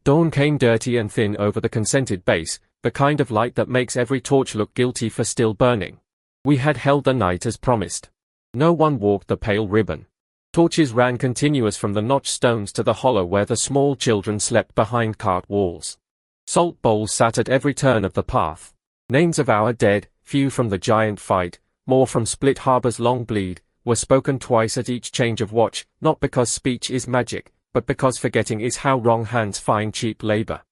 Dawn came dirty and thin over the concented base, the kind of light that makes every torch look guilty for still burning. We had held the night as promised. No one walked the pale ribbon. Torches ran continuous from the notched stones to the hollow where the small children slept behind cart walls. Salt bowls sat at every turn of the path. Names of our dead, few from the giant fight, more from Split Harbor's long bleed, were spoken twice at each change of watch, not because speech is magic, but because forgetting is how wrong hands find cheap labor.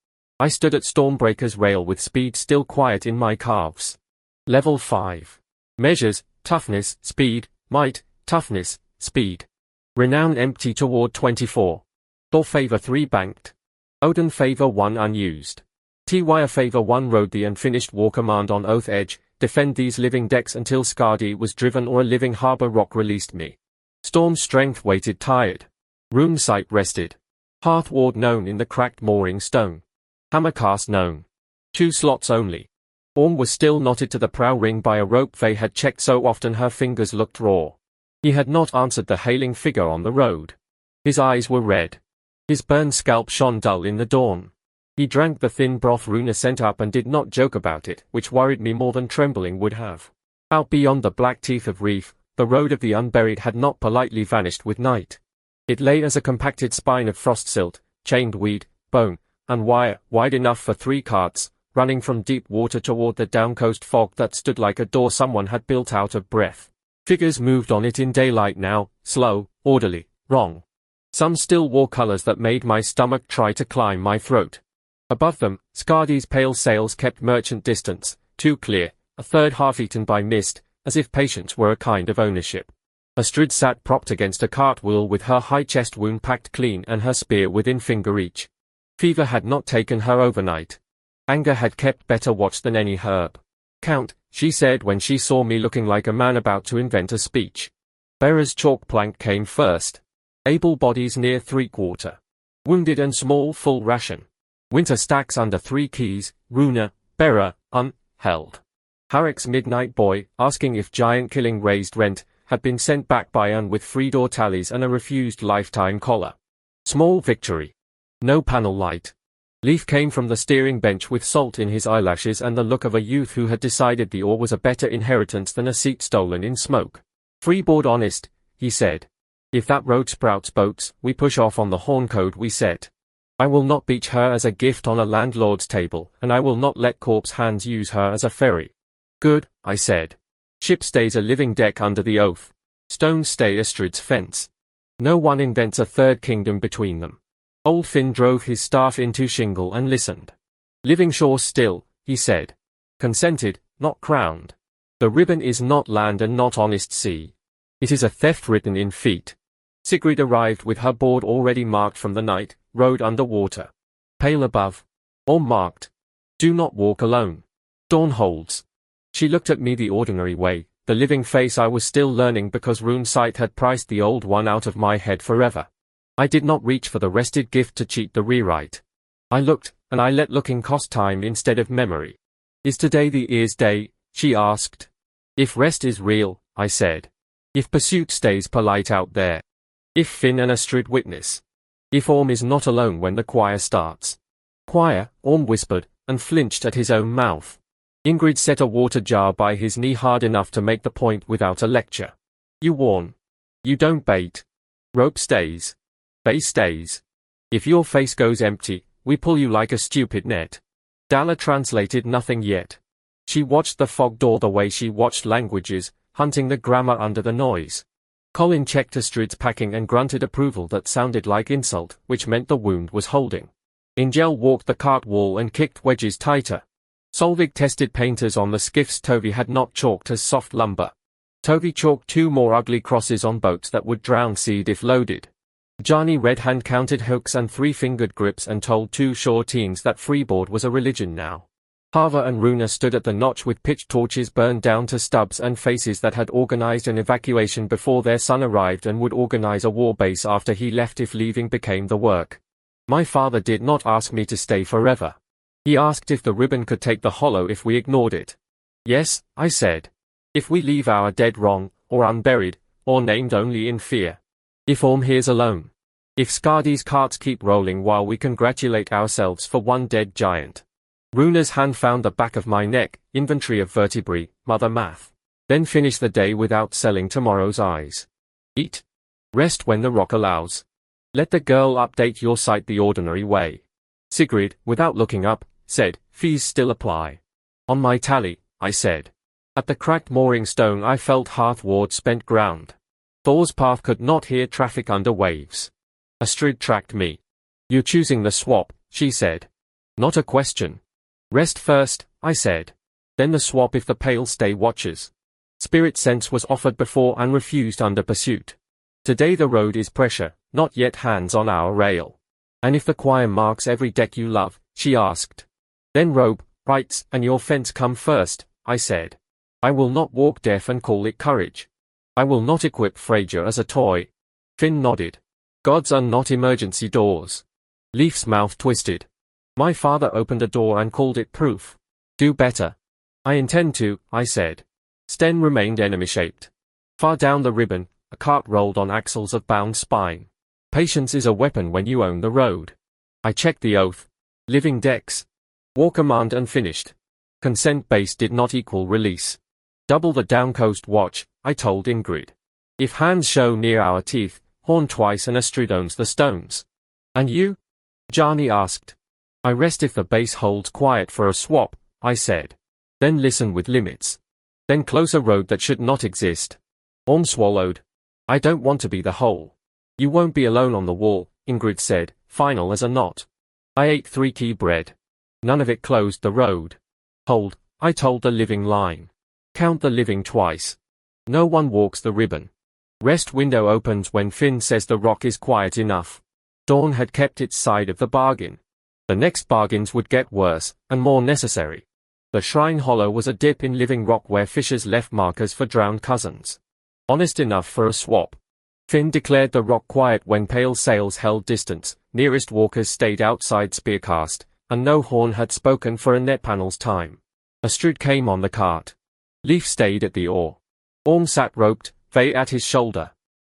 I stood at Stormbreaker's rail with speed still quiet in my calves. Level 5. Measures, toughness, speed, might, toughness, speed. Renown empty toward 24. Thor favor 3 banked. Odin favor 1 unused. T-Wire favor 1 rode the unfinished war command on Oath Edge, defend these living decks until Skadi was driven or a living harbor rock released me. Storm strength waited tired. Rune sight rested. Hearth ward known in the cracked mooring stone. Hammercast known. 2 slots only. Orm was still knotted to the prow ring by a rope they had checked so often her fingers looked raw. He had not answered the hailing figure on the road. His eyes were red. His burned scalp shone dull in the dawn. He drank the thin broth Runa sent up and did not joke about it, which worried me more than trembling would have. Out beyond the black teeth of reef, the road of the unburied had not politely vanished with night. It lay as a compacted spine of frost silt, chained weed, bone, and wire, wide enough for 3 carts, running from deep water toward the downcoast fog that stood like a door someone had built out of breath. Figures moved on it in daylight now, slow, orderly, wrong. Some still wore colors that made my stomach try to climb my throat. Above them, Skadi's pale sails kept merchant distance, too clear, a third half-eaten by mist, as if patience were a kind of ownership. Astrid sat propped against a cartwheel with her high chest wound packed clean and her spear within finger reach. Fever had not taken her overnight. Anger had kept better watch than any herb. Count, she said when she saw me looking like a man about to invent a speech. Bearer's chalk plank came first. Able bodies near 3/4. Wounded and small full ration. Winter stacks under 3 keys, Runa, bearer, held. Harrick's midnight boy, asking if giant killing raised rent, had been sent back by with free door tallies and a refused lifetime collar. Small victory. No panel light. Leaf came from the steering bench with salt in his eyelashes and the look of a youth who had decided the oar was a better inheritance than a seat stolen in smoke. Freeboard honest, he said. If that road sprouts boats, we push off on the horn code we set. I will not beach her as a gift on a landlord's table, and I will not let corpse hands use her as a ferry. Good, I said. Ship stays a living deck under the oath. Stones stay Astrid's fence. No one invents a third kingdom between them. Old Finn drove his staff into shingle and listened. Living shore still, he said. Consented, not crowned. The ribbon is not land and not honest sea. It is a theft written in feet. Sigrid arrived with her board already marked from the night, rode underwater. Pale above. Or marked. Do not walk alone. Dawn holds. She looked at me the ordinary way, the living face I was still learning because rune sight had priced the old one out of my head forever. I did not reach for the rested gift to cheat the rewrite. I looked, and I let looking cost time instead of memory. Is today the ear's day? She asked. If rest is real, I said. If pursuit stays polite out there. If Finn and Astrid witness. If Orm is not alone when the choir starts. Choir, Orm whispered, and flinched at his own mouth. Ingrid set a water jar by his knee hard enough to make the point without a lecture. You warn. You don't bait. Rope stays. Bay stays. If your face goes empty, we pull you like a stupid net. Dalla translated nothing yet. She watched the fog door the way she watched languages, hunting the grammar under the noise. Colin checked Astrid's packing and grunted approval that sounded like insult, which meant the wound was holding. Ingel walked the cart wall and kicked wedges tighter. Solvig tested painters on the skiffs Tovi had not chalked as soft lumber. Tovi chalked 2 more ugly crosses on boats that would drown seed if loaded. Johnny Redhand counted hooks and 3-fingered grips and told 2 shore teens that freeboard was a religion now. Hava and Runa stood at the notch with pitch torches burned down to stubs and faces that had organized an evacuation before their son arrived and would organize a war base after he left if leaving became the work. My father did not ask me to stay forever. He asked if the ribbon could take the hollow if we ignored it. Yes, I said. If we leave our dead wrong, or unburied, or named only in fear. If Orm hears alone. If Skardi's carts keep rolling while we congratulate ourselves for one dead giant. Runa's hand found the back of my neck, inventory of vertebrae, mother math. Then finish the day without selling tomorrow's eyes. Eat. Rest when the rock allows. Let the girl update your sight the ordinary way. Sigrid, without looking up, said, fees still apply. On my tally, I said. At the cracked mooring stone I felt Hearthward spent ground. Thor's path could not hear traffic under waves. Astrid tracked me. You're choosing the swap, she said. Not a question. Rest first, I said. Then the swap if the pale stay watches. Spirit sense was offered before and refused under pursuit. Today the road is pressure, not yet hands on our rail. And if the choir marks every deck you love, she asked. Then robe, rights, and your fence come first, I said. I will not walk deaf and call it courage. I will not equip Freyja as a toy. Finn nodded. Gods are not emergency doors. Leaf's mouth twisted. My father opened a door and called it proof. Do better. I intend to, I said. Sten remained enemy-shaped. Far down the ribbon, a cart rolled on axles of bound spine. Patience is a weapon when you own the road. I checked the oath. Living decks. War command unfinished. Consent base did not equal release. Double the downcoast watch, I told Ingrid. If hands show near our teeth, horn twice and Astrid owns the stones. And you? Jani asked. I rest if the base holds quiet for a swap, I said. Then listen with limits. Then close a road that should not exist. Orm swallowed. I don't want to be the whole. You won't be alone on the wall, Ingrid said, final as a knot. I ate 3 key bread. None of it closed the road. Hold, I told the living line. Count the living twice. No one walks the ribbon. Rest window opens when Finn says the rock is quiet enough. Dawn had kept its side of the bargain. The next bargains would get worse, and more necessary. The shrine hollow was a dip in living rock where fishers left markers for drowned cousins. Honest enough for a swap. Finn declared the rock quiet when pale sails held distance, nearest walkers stayed outside spearcast, and no horn had spoken for a net panel's time. Astrid came on the cart. Leaf stayed at the oar. Orm sat roped, Faye at his shoulder.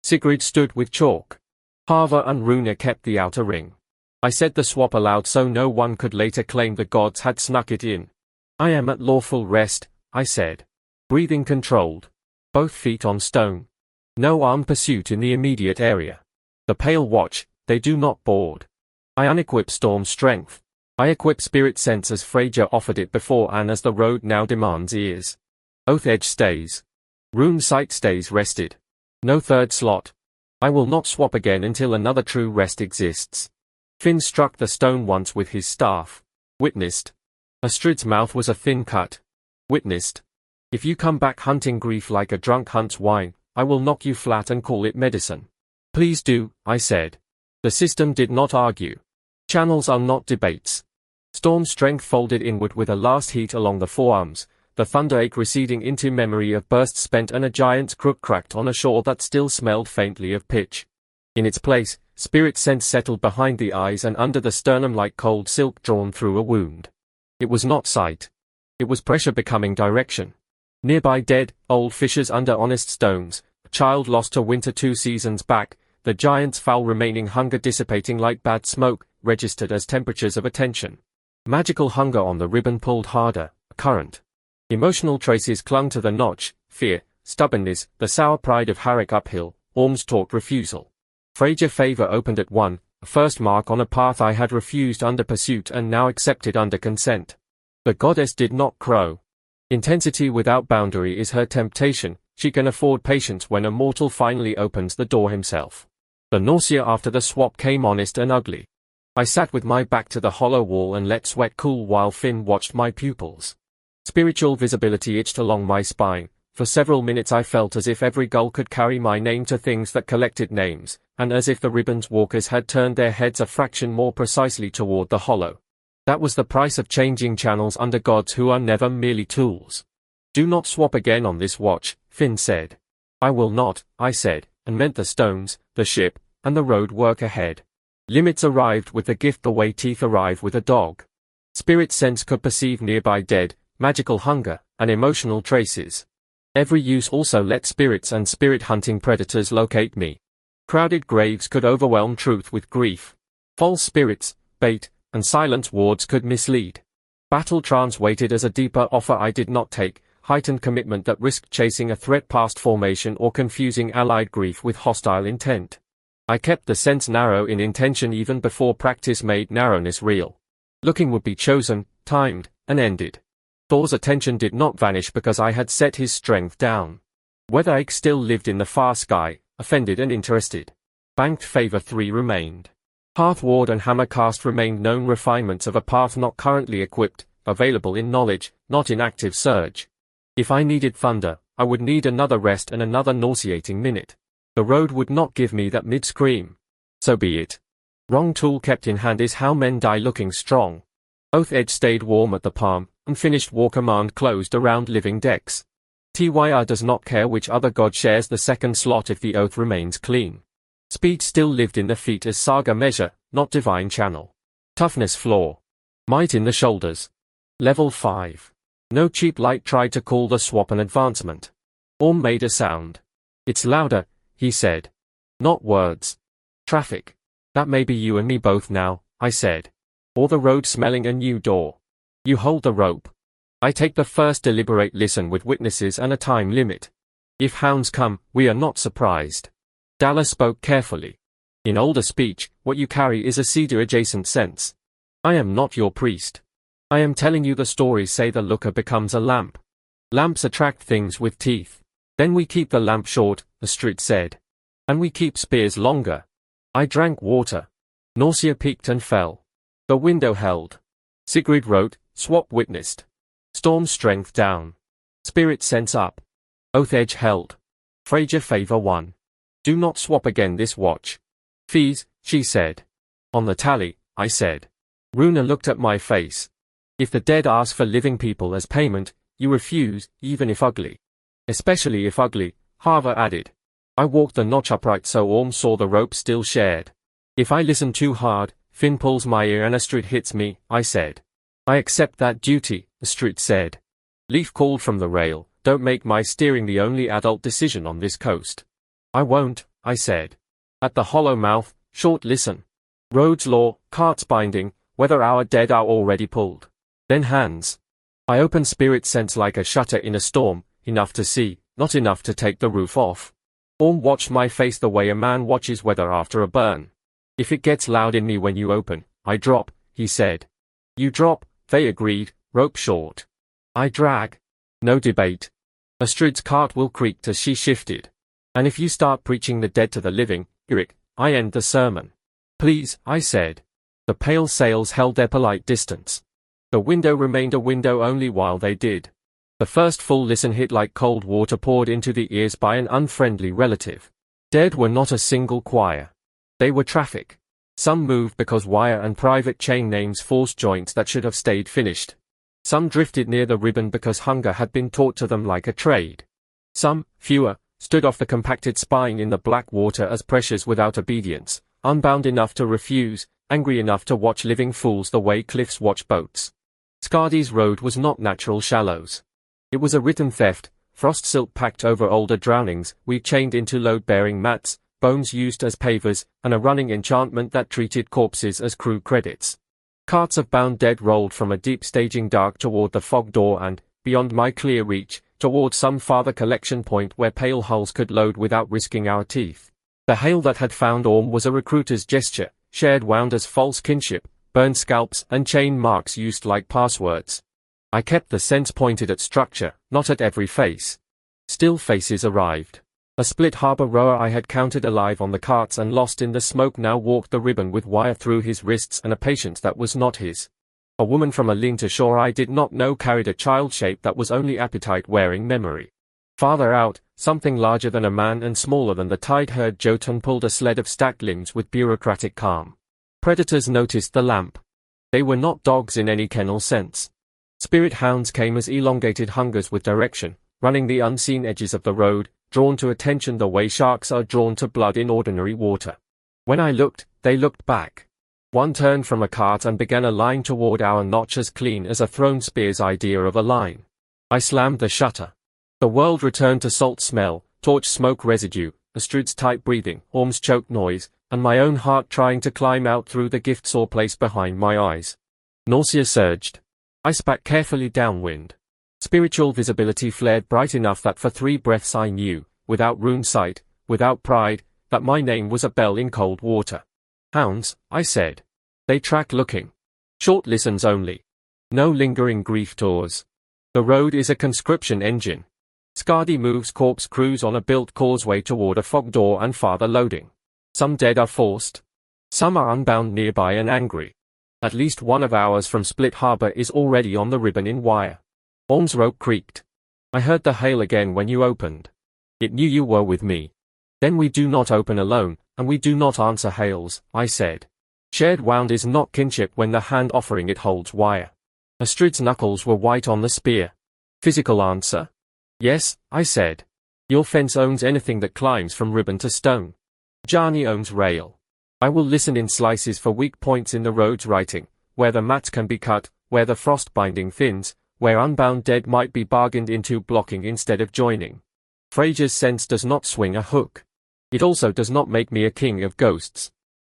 Sigrid stood with chalk. Harva and Runa kept the outer ring. I said the swap aloud so no one could later claim the gods had snuck it in. I am at lawful rest, I said. Breathing controlled. Both feet on stone. No armed pursuit in the immediate area. The pale watch, they do not board. I unequip storm strength. I equip spirit sense as Freyja offered it before and as the road now demands ears. Oath edge stays. Rune sight stays rested. No third slot. I will not swap again until another true rest exists. Finn struck the stone once with his staff. Witnessed. Astrid's mouth was a thin cut. Witnessed. If you come back hunting grief like a drunk hunts wine, I will knock you flat and call it medicine. Please do, I said. The system did not argue. Channels are not debates. Storm strength folded inward with a last heat along the forearms, the thunder ache receding into memory of bursts spent and a giant's crook cracked on a shore that still smelled faintly of pitch. In its place, spirit sense settled behind the eyes and under the sternum like cold silk drawn through a wound. It was not sight. It was pressure becoming direction. Nearby dead, old fishers under honest stones, a child lost to winter 2 seasons back, the giant's foul remaining hunger dissipating like bad smoke, registered as temperatures of attention. Magical hunger on the ribbon pulled harder, a current. Emotional traces clung to the notch, fear, stubbornness, the sour pride of Eirik uphill, Orm's taut refusal. Freyja favor opened at 1, a first mark on a path I had refused under pursuit and now accepted under consent. The goddess did not crow. Intensity without boundary is her temptation, she can afford patience when a mortal finally opens the door himself. The nausea after the swap came honest and ugly. I sat with my back to the hollow wall and let sweat cool while Finn watched my pupils. Spiritual visibility itched along my spine. For several minutes I felt as if every gull could carry my name to things that collected names, and as if the ribbon's walkers had turned their heads a fraction more precisely toward the hollow. That was the price of changing channels under gods who are never merely tools. Do not swap again on this watch, Finn said. I will not, I said, and meant the stones, the ship, and the road work ahead. Limits arrived with the gift the way teeth arrive with a dog. Spirit sense could perceive nearby dead, magical hunger, and emotional traces. Every use also let spirits and spirit hunting predators locate me. Crowded graves could overwhelm truth with grief. False spirits, bait, and silent wards could mislead. Battle trance waited as a deeper offer I did not take, heightened commitment that risked chasing a threat past formation or confusing allied grief with hostile intent. I kept the sense narrow in intention even before practice made narrowness real. Looking would be chosen, timed, and ended. Thor's attention did not vanish because I had set his strength down. Whether Eirik still lived in the far sky, offended and interested. Banked favor 3 remained. Hearthward and Hammercast remained known refinements of a path not currently equipped, available in knowledge, not in active surge. If I needed thunder, I would need another rest and another nauseating minute. The road would not give me that mid-scream. So be it. Wrong tool kept in hand is how men die looking strong. Oath edge stayed warm at the palm, and finished war command closed around living decks. Tyr does not care which other god shares the second slot if the oath remains clean. Speed still lived in the feet as saga measure, not divine channel. Toughness floor. Might in the shoulders. Level 5. No cheap light tried to call the swap an advancement. Orm made a sound. It's louder, he said. Not words. Traffic. That may be you and me both now, I said. Or the road smelling a new door. You hold the rope. I take the first deliberate listen with witnesses and a time limit. If hounds come, we are not surprised. Dalla spoke carefully. In older speech, what you carry is a cedar-adjacent sense. I am not your priest. I am telling you the stories say the looker becomes a lamp. Lamps attract things with teeth. Then we keep the lamp short, Astrid said. And we keep spears longer. I drank water. Nausea peaked and fell. The window held. Sigrid wrote, swap witnessed. Storm strength down. Spirit sense up. Oath edge held. Freyja favor 1. Do not swap again this watch. Fees, she said. On the tally, I said. Runa looked at my face. If the dead ask for living people as payment, you refuse, even if ugly. Especially if ugly, Harva added. I walked the notch upright so Orm saw the rope still shared. If I listen too hard, Finn pulls my ear and Astrid hits me, I said. I accept that duty, Astrid said. Leaf called from the rail, don't make my steering the only adult decision on this coast. I won't, I said. At the hollow mouth, short listen. Roads law, carts binding, whether our dead are already pulled. Then hands. I open spirit sense like a shutter in a storm, enough to see, not enough to take the roof off. Orm watched my face the way a man watches weather after a burn. If it gets loud in me when you open, I drop, he said. You drop, they agreed, rope short. I drag. No debate. Astrid's cart will creak as she shifted. And if you start preaching the dead to the living, Eirik, I end the sermon. Please, I said. The pale sails held their polite distance. The window remained a window only while they did. The first full listen hit like cold water poured into the ears by an unfriendly relative. Dead were not a single choir. They were traffic. Some moved because wire and private chain names forced joints that should have stayed finished. Some drifted near the ribbon because hunger had been taught to them like a trade. Some, fewer, stood off the compacted spine in the black water as pressures without obedience, unbound enough to refuse, angry enough to watch living fools the way cliffs watch boats. Skardi's road was not natural shallows. It was a written theft, frost silt packed over older drownings, we chained into load-bearing mats, bones used as pavers, and a running enchantment that treated corpses as crew credits. Carts of bound dead rolled from a deep staging dark toward the fog door and, beyond my clear reach, toward some farther collection point where pale hulls could load without risking our teeth. The hail that had found Orm was a recruiter's gesture, shared wound as false kinship, burned scalps and chain marks used like passwords. I kept the sense pointed at structure, not at every face. Still faces arrived. A split harbor rower I had counted alive on the carts and lost in the smoke now walked the ribbon with wire through his wrists and a patience that was not his. A woman from a lean to shore I did not know carried a child shape that was only appetite wearing memory. Farther out, something larger than a man and smaller than the tide-herd Jotun pulled a sled of stacked limbs with bureaucratic calm. Predators noticed the lamp. They were not dogs in any kennel sense. Spirit hounds came as elongated hungers with direction, running the unseen edges of the road, drawn to attention the way sharks are drawn to blood in ordinary water. When I looked, they looked back. One turned from a cart and began a line toward our notch as clean as a thrown spear's idea of a line. I slammed the shutter. The world returned to salt smell, torch smoke residue, Astrid's tight breathing, Orm's choked noise, and my own heart trying to climb out through the gift saw placed behind my eyes. Nausea surged. I spat carefully downwind. Spiritual visibility flared bright enough that for 3 breaths I knew, without rune sight, without pride, that my name was a bell in cold water. Hounds, I said. They track looking. Short listens only. No lingering grief tours. The road is a conscription engine. Skadi moves corpse crews on a built causeway toward a fog door and farther loading. Some dead are forced. Some are unbound nearby and angry. At least one of ours from Split Harbor is already on the ribbon in wire. Orm's rope creaked. I heard the hail again when you opened. It knew you were with me. Then we do not open alone, and we do not answer hails, I said. Shared wound is not kinship when the hand offering it holds wire. Astrid's knuckles were white on the spear. Physical answer? Yes, I said. Your fence owns anything that climbs from ribbon to stone. Jani owns rail. I will listen in slices for weak points in the road's writing, where the mats can be cut, where the frost binding thins, where unbound dead might be bargained into blocking instead of joining. Freyja's sense does not swing a hook. It also does not make me a king of ghosts.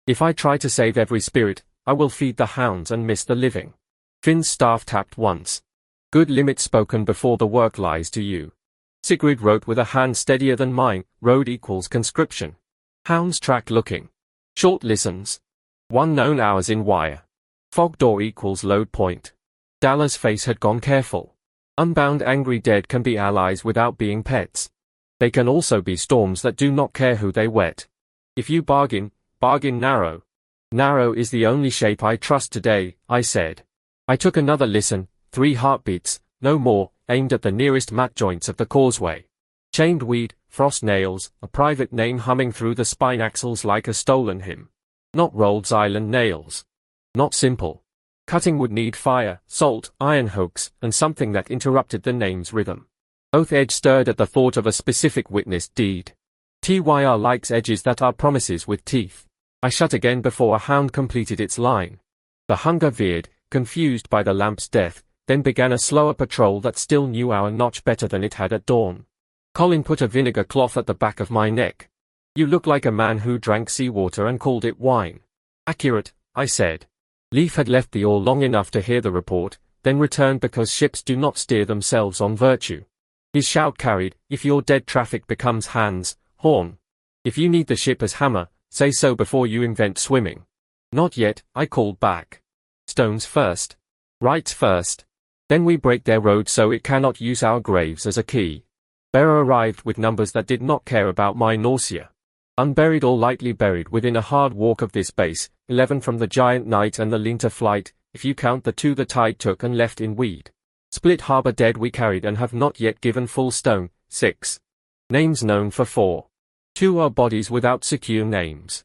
If I try to save every spirit, I will feed the hounds and miss the living. Finn's staff tapped once. Good limit spoken before the work lies to you. Sigrid wrote with a hand steadier than mine, road equals conscription. Hounds track looking. Short listens. 1 known hours in wire. Fog door equals load point. Dalla's face had gone careful. Unbound angry dead can be allies without being pets. They can also be storms that do not care who they wet. If you bargain, bargain narrow. Narrow is the only shape I trust today, I said. I took another listen, 3 heartbeats, no more, aimed at the nearest mat joints of the causeway. Chained weed, frost nails, a private name humming through the spine axles like a stolen hymn. Not Rhodes Island nails. Not simple. Cutting would need fire, salt, iron hooks, and something that interrupted the name's rhythm. Both edge stirred at the thought of a specific witnessed deed. TYR likes edges that are promises with teeth. I shut again before a hound completed its line. The hunger veered, confused by the lamp's death, then began a slower patrol that still knew our notch better than it had at dawn. Colin put a vinegar cloth at the back of my neck. You look like a man who drank seawater and called it wine. Accurate, I said. Leaf had left the oar long enough to hear the report, then returned because ships do not steer themselves on virtue. His shout carried, if your dead traffic becomes hands, horn. If you need the ship as hammer, say so before you invent swimming. Not yet, I called back. Stones first. Rites first. Then we break their road so it cannot use our graves as a key. Bearer arrived with numbers that did not care about my nausea. Unburied or lightly buried within a hard walk of this base, 11 from the Giant Knight and the Linter flight, if you count the 2 the tide took and left in weed. Split Harbor dead we carried and have not yet given full stone, 6. Names known for 4. 2 are bodies without secure names.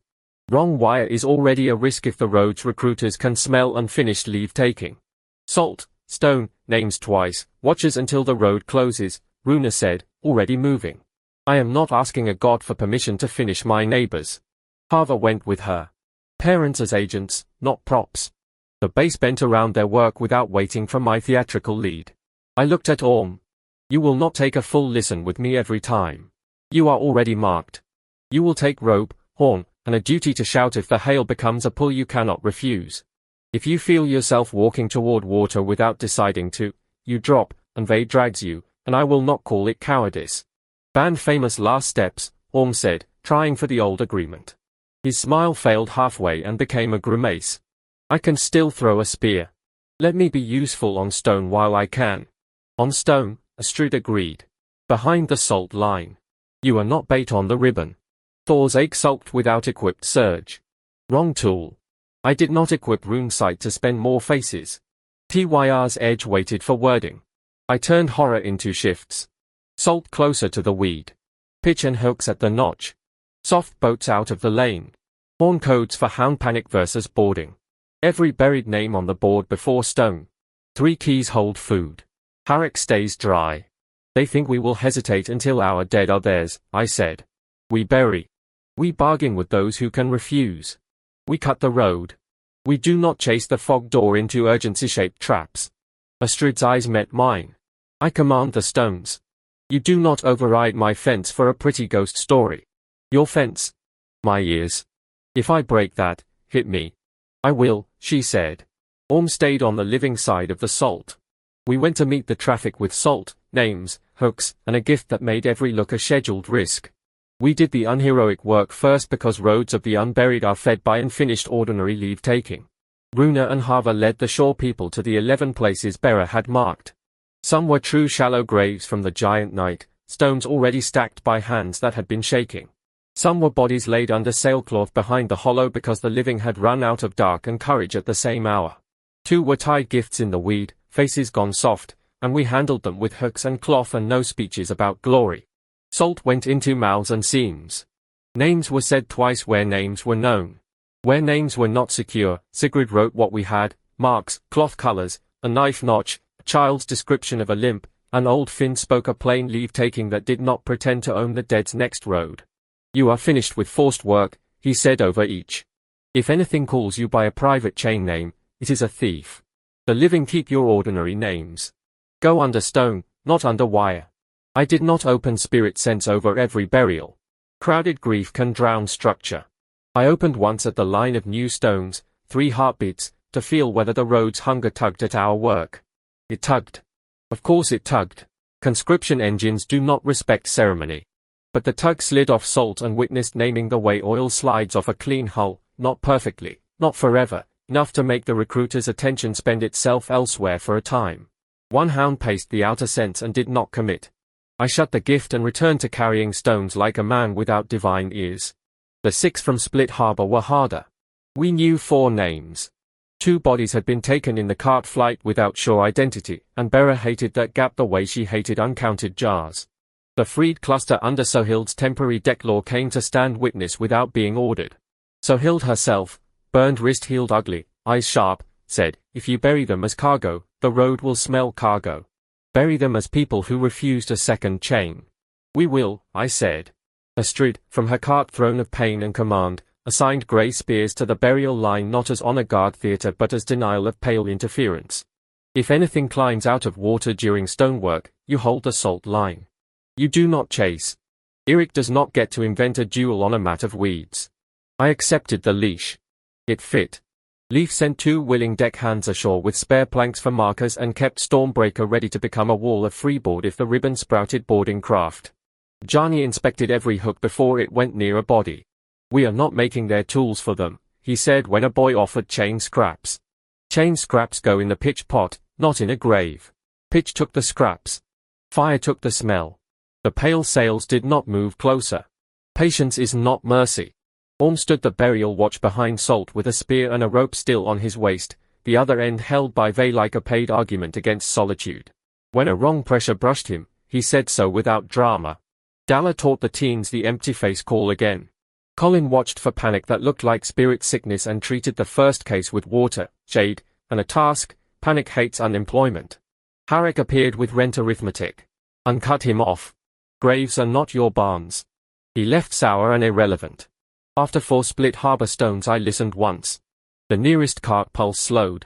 Wrong wire is already a risk if the road's recruiters can smell unfinished leave taking. Salt, stone, names twice, watches until the road closes, Runa said, already moving. I am not asking a god for permission to finish my neighbors. Harva went with her. Parents as agents, not props. The base bent around their work without waiting for my theatrical lead. I looked at Orm. You will not take a full listen with me every time. You are already marked. You will take rope, horn, and a duty to shout if the hail becomes a pull you cannot refuse. If you feel yourself walking toward water without deciding to, you drop, and Vay drags you, and I will not call it cowardice. Band famous last steps, Orm said, trying for the old agreement. His smile failed halfway and became a grimace. I can still throw a spear. Let me be useful on stone while I can. On stone, Astrid agreed. Behind the salt line. You are not bait on the ribbon. Thor's ache sulked without equipped surge. Wrong tool. I did not equip rune sight to spend more faces. TYR's edge waited for wording. I turned horror into shifts. Salt closer to the weed. Pitch and hooks at the notch. Soft boats out of the lane. Horn codes for hound panic versus boarding. Every buried name on the board before stone. 3 keys hold food. Eirik stays dry. They think we will hesitate until our dead are theirs, I said. We bury. We bargain with those who can refuse. We cut the road. We do not chase the fog door into urgency-shaped traps. Astrid's eyes met mine. I command the stones. You do not override my fence for a pretty ghost story. Your fence. My ears. If I break that, hit me. I will, she said. Orm stayed on the living side of the salt. We went to meet the traffic with salt, names, hooks, and a gift that made every look a scheduled risk. We did the unheroic work first because roads of the unburied are fed by unfinished ordinary leave-taking. Runa and Hava led the shore people to the 11 places Bera had marked. Some were true shallow graves from the giant night, stones already stacked by hands that had been shaking. Some were bodies laid under sailcloth behind the hollow because the living had run out of dark and courage at the same hour. 2 were tied gifts in the weed, faces gone soft, and we handled them with hooks and cloth and no speeches about glory. Salt went into mouths and seams. Names were said twice where names were known. Where names were not secure, Sigrid wrote what we had, marks, cloth colors, a knife notch, a child's description of a limp, and old Finn spoke a plain leave-taking that did not pretend to own the dead's next road. You are finished with forced work, he said over each. If anything calls you by a private chain name, it is a thief. The living keep your ordinary names. Go under stone, not under wire. I did not open spirit sense over every burial. Crowded grief can drown structure. I opened once at the line of new stones, 3 heartbeats, to feel whether the road's hunger tugged at our work. It tugged. Of course it tugged. Conscription engines do not respect ceremony. But the tug slid off salt and witnessed naming the way oil slides off a clean hull, not perfectly, not forever, enough to make the recruiter's attention spend itself elsewhere for a time. 1 hound paced the outer sense and did not commit. I shut the gift and returned to carrying stones like a man without divine ears. The 6 from Split Harbor were harder. We knew 4 names. 2 bodies had been taken in the cart flight without sure identity, and Bera hated that gap the way she hated uncounted jars. The freed cluster under Sohild's temporary deck law came to stand witness without being ordered. Sohild herself, burned wrist healed ugly, eyes sharp, said, if you bury them as cargo, the road will smell cargo. Bury them as people who refused a second chain. We will, I said. Astrid, from her cart throne of pain and command, assigned grey spears to the burial line not as honor guard theatre but as denial of pale interference. If anything climbs out of water during stonework, you hold the salt line. You do not chase. Eirik does not get to invent a duel on a mat of weeds. I accepted the leash. It fit. Leif sent 2 willing deckhands ashore with spare planks for markers and kept Stormbreaker ready to become a wall of freeboard if the ribbon sprouted boarding craft. Johnny inspected every hook before it went near a body. We are not making their tools for them, he said when a boy offered chain scraps. Chain scraps go in the pitch pot, not in a grave. Pitch took the scraps. Fire took the smell. The pale sails did not move closer. Patience is not mercy. Orm stood the burial watch behind Salt with a spear and a rope still on his waist, the other end held by Vey like a paid argument against solitude. When a wrong pressure brushed him, he said so without drama. Dalla taught the teens the empty face call again. Colin watched for panic that looked like spirit sickness and treated the first case with water, shade, and a task. Panic hates unemployment. Harrick appeared with rent arithmetic. Uncut him off. Graves are not your barns. He left sour and irrelevant. After 4 Split Harbor stones I listened once. The nearest cart pulse slowed.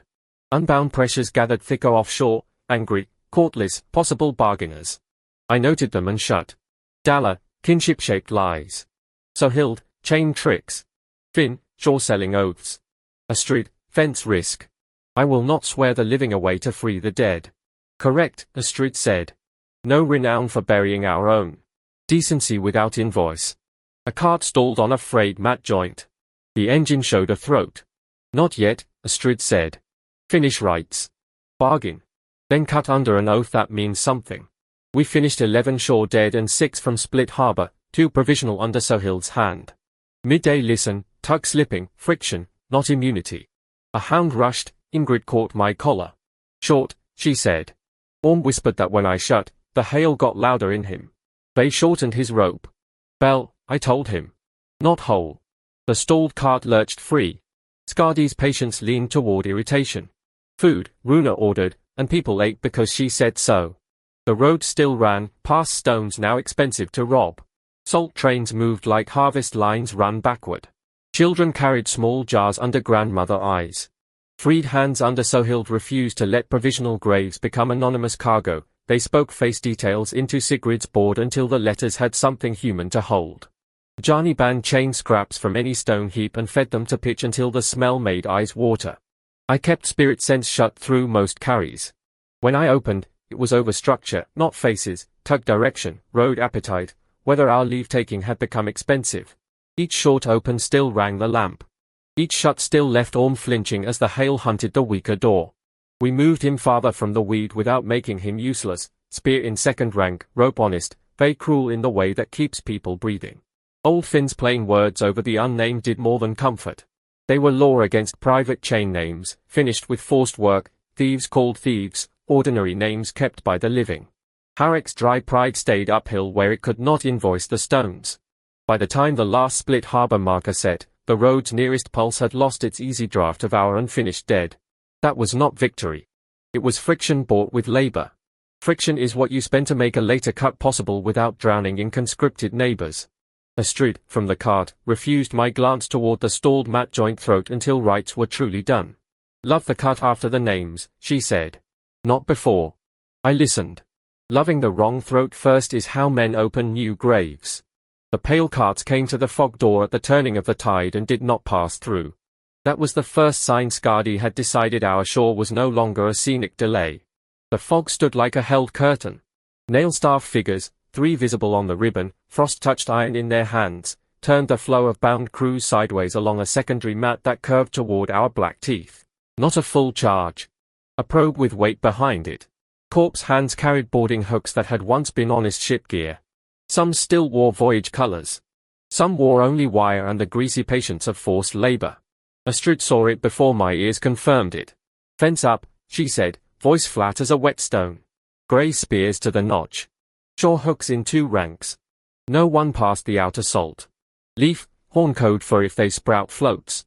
Unbound pressures gathered thicker offshore, angry, courtless, possible bargainers. I noted them and shut. Dalla, kinship-shaped lies. Sohild, chain tricks. Finn, shore-selling oaths. Astrid, fence risk. I will not swear the living away to free the dead. Correct, Astrid said. No renown for burying our own. Decency without invoice. A cart stalled on a frayed mat joint. The engine showed a throat. Not yet, Astrid said. Finish rights. Bargain. Then cut under an oath that means something. We finished 11 shore dead and 6 from Split Harbor, 2 provisional under Sohild's hand. Midday listen, tug slipping, friction, not immunity. A hound rushed, Ingrid caught my collar. Short, she said. Orm whispered that when I shut, the hail got louder in him. They shortened his rope. Bell, I told him. Not whole. The stalled cart lurched free. Skardi's patience leaned toward irritation. Food, Runa ordered, and people ate because she said so. The road still ran, past stones now expensive to rob. Salt trains moved like harvest lines run backward. Children carried small jars under grandmother eyes. Freed hands under Sohild refused to let provisional graves become anonymous cargo. They spoke face details into Sigrid's board until the letters had something human to hold. Johnny banned chain scraps from any stone heap and fed them to pitch until the smell made eyes water. I kept spirit sense shut through most carries. When I opened, it was over structure, not faces, tug direction, road appetite, whether our leave-taking had become expensive. Each short open still rang the lamp. Each shut still left Orm flinching as the hail hunted the weaker door. We moved him farther from the weed without making him useless, spear in second rank, rope honest, they cruel in the way that keeps people breathing. Old Finn's plain words over the unnamed did more than comfort. They were law against private chain names, finished with forced work, thieves called thieves, ordinary names kept by the living. Harek's dry pride stayed uphill where it could not invoice the stones. By the time the last split harbor marker set, the road's nearest pulse had lost its easy draft of our unfinished dead. That was not victory. It was friction bought with labor. Friction is what you spend to make a later cut possible without drowning in conscripted neighbors. Astrid, from the cart, refused my glance toward the stalled mat joint throat until rites were truly done. Love the cut after the names, she said. Not before. I listened. Loving the wrong throat first is how men open new graves. The pale carts came to the fog door at the turning of the tide and did not pass through. That was the first sign Skadi had decided our shore was no longer a scenic delay. The fog stood like a held curtain. Nail-staff figures, 3 visible on the ribbon, frost-touched iron in their hands, turned the flow of bound crews sideways along a secondary mat that curved toward our black teeth. Not a full charge. A probe with weight behind it. Corpse hands carried boarding hooks that had once been honest ship gear. Some still wore voyage colors. Some wore only wire and the greasy patience of forced labor. Astrid saw it before my ears confirmed it. Fence up, she said, voice flat as a whetstone. Grey spears to the notch. Shore hooks in 2 ranks. No one past the outer salt. Leaf, horn code for if they sprout floats.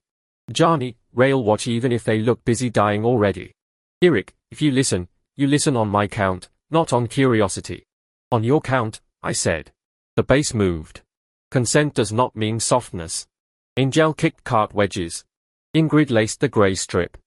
Johnny, rail watch even if they look busy dying already. Eirik, if you listen on my count, not on curiosity. On your count, I said. The base moved. Consent does not mean softness. Angel kicked cart wedges. Ingrid laced the grey strip.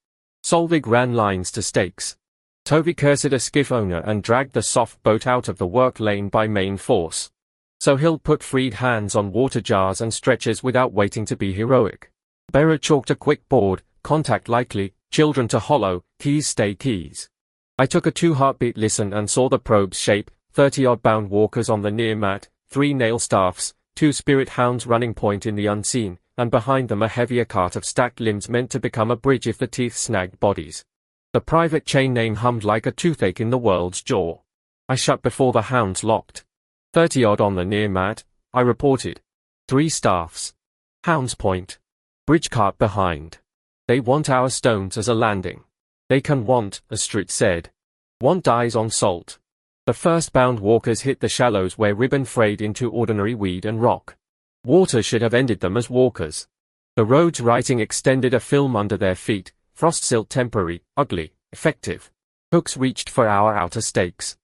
Solvig ran lines to stakes. Tovi cursed a skiff owner and dragged the soft boat out of the work lane by main force. So Hill put freed hands on water jars and stretchers without waiting to be heroic. Bearer chalked a quick board, contact likely, children to hollow, keys stay keys. I took a 2-heartbeat listen and saw the probe's shape, 30-odd bound walkers on the near mat, 3 nail staffs, 2 spirit hounds running point in the unseen, and behind them a heavier cart of stacked limbs meant to become a bridge if the teeth snagged bodies. The private chain name hummed like a toothache in the world's jaw. I shut before the hounds locked. 30-odd on the near mat, I reported. 3 staffs. Hounds point. Bridge cart behind. They want our stones as a landing. They can want, Astrid said. Want dies on salt. The first bound walkers hit the shallows where ribbon frayed into ordinary weed and rock. Water should have ended them as walkers. The road's writing extended a film under their feet, frost silt temporary, ugly, effective. Hooks reached for our outer stakes.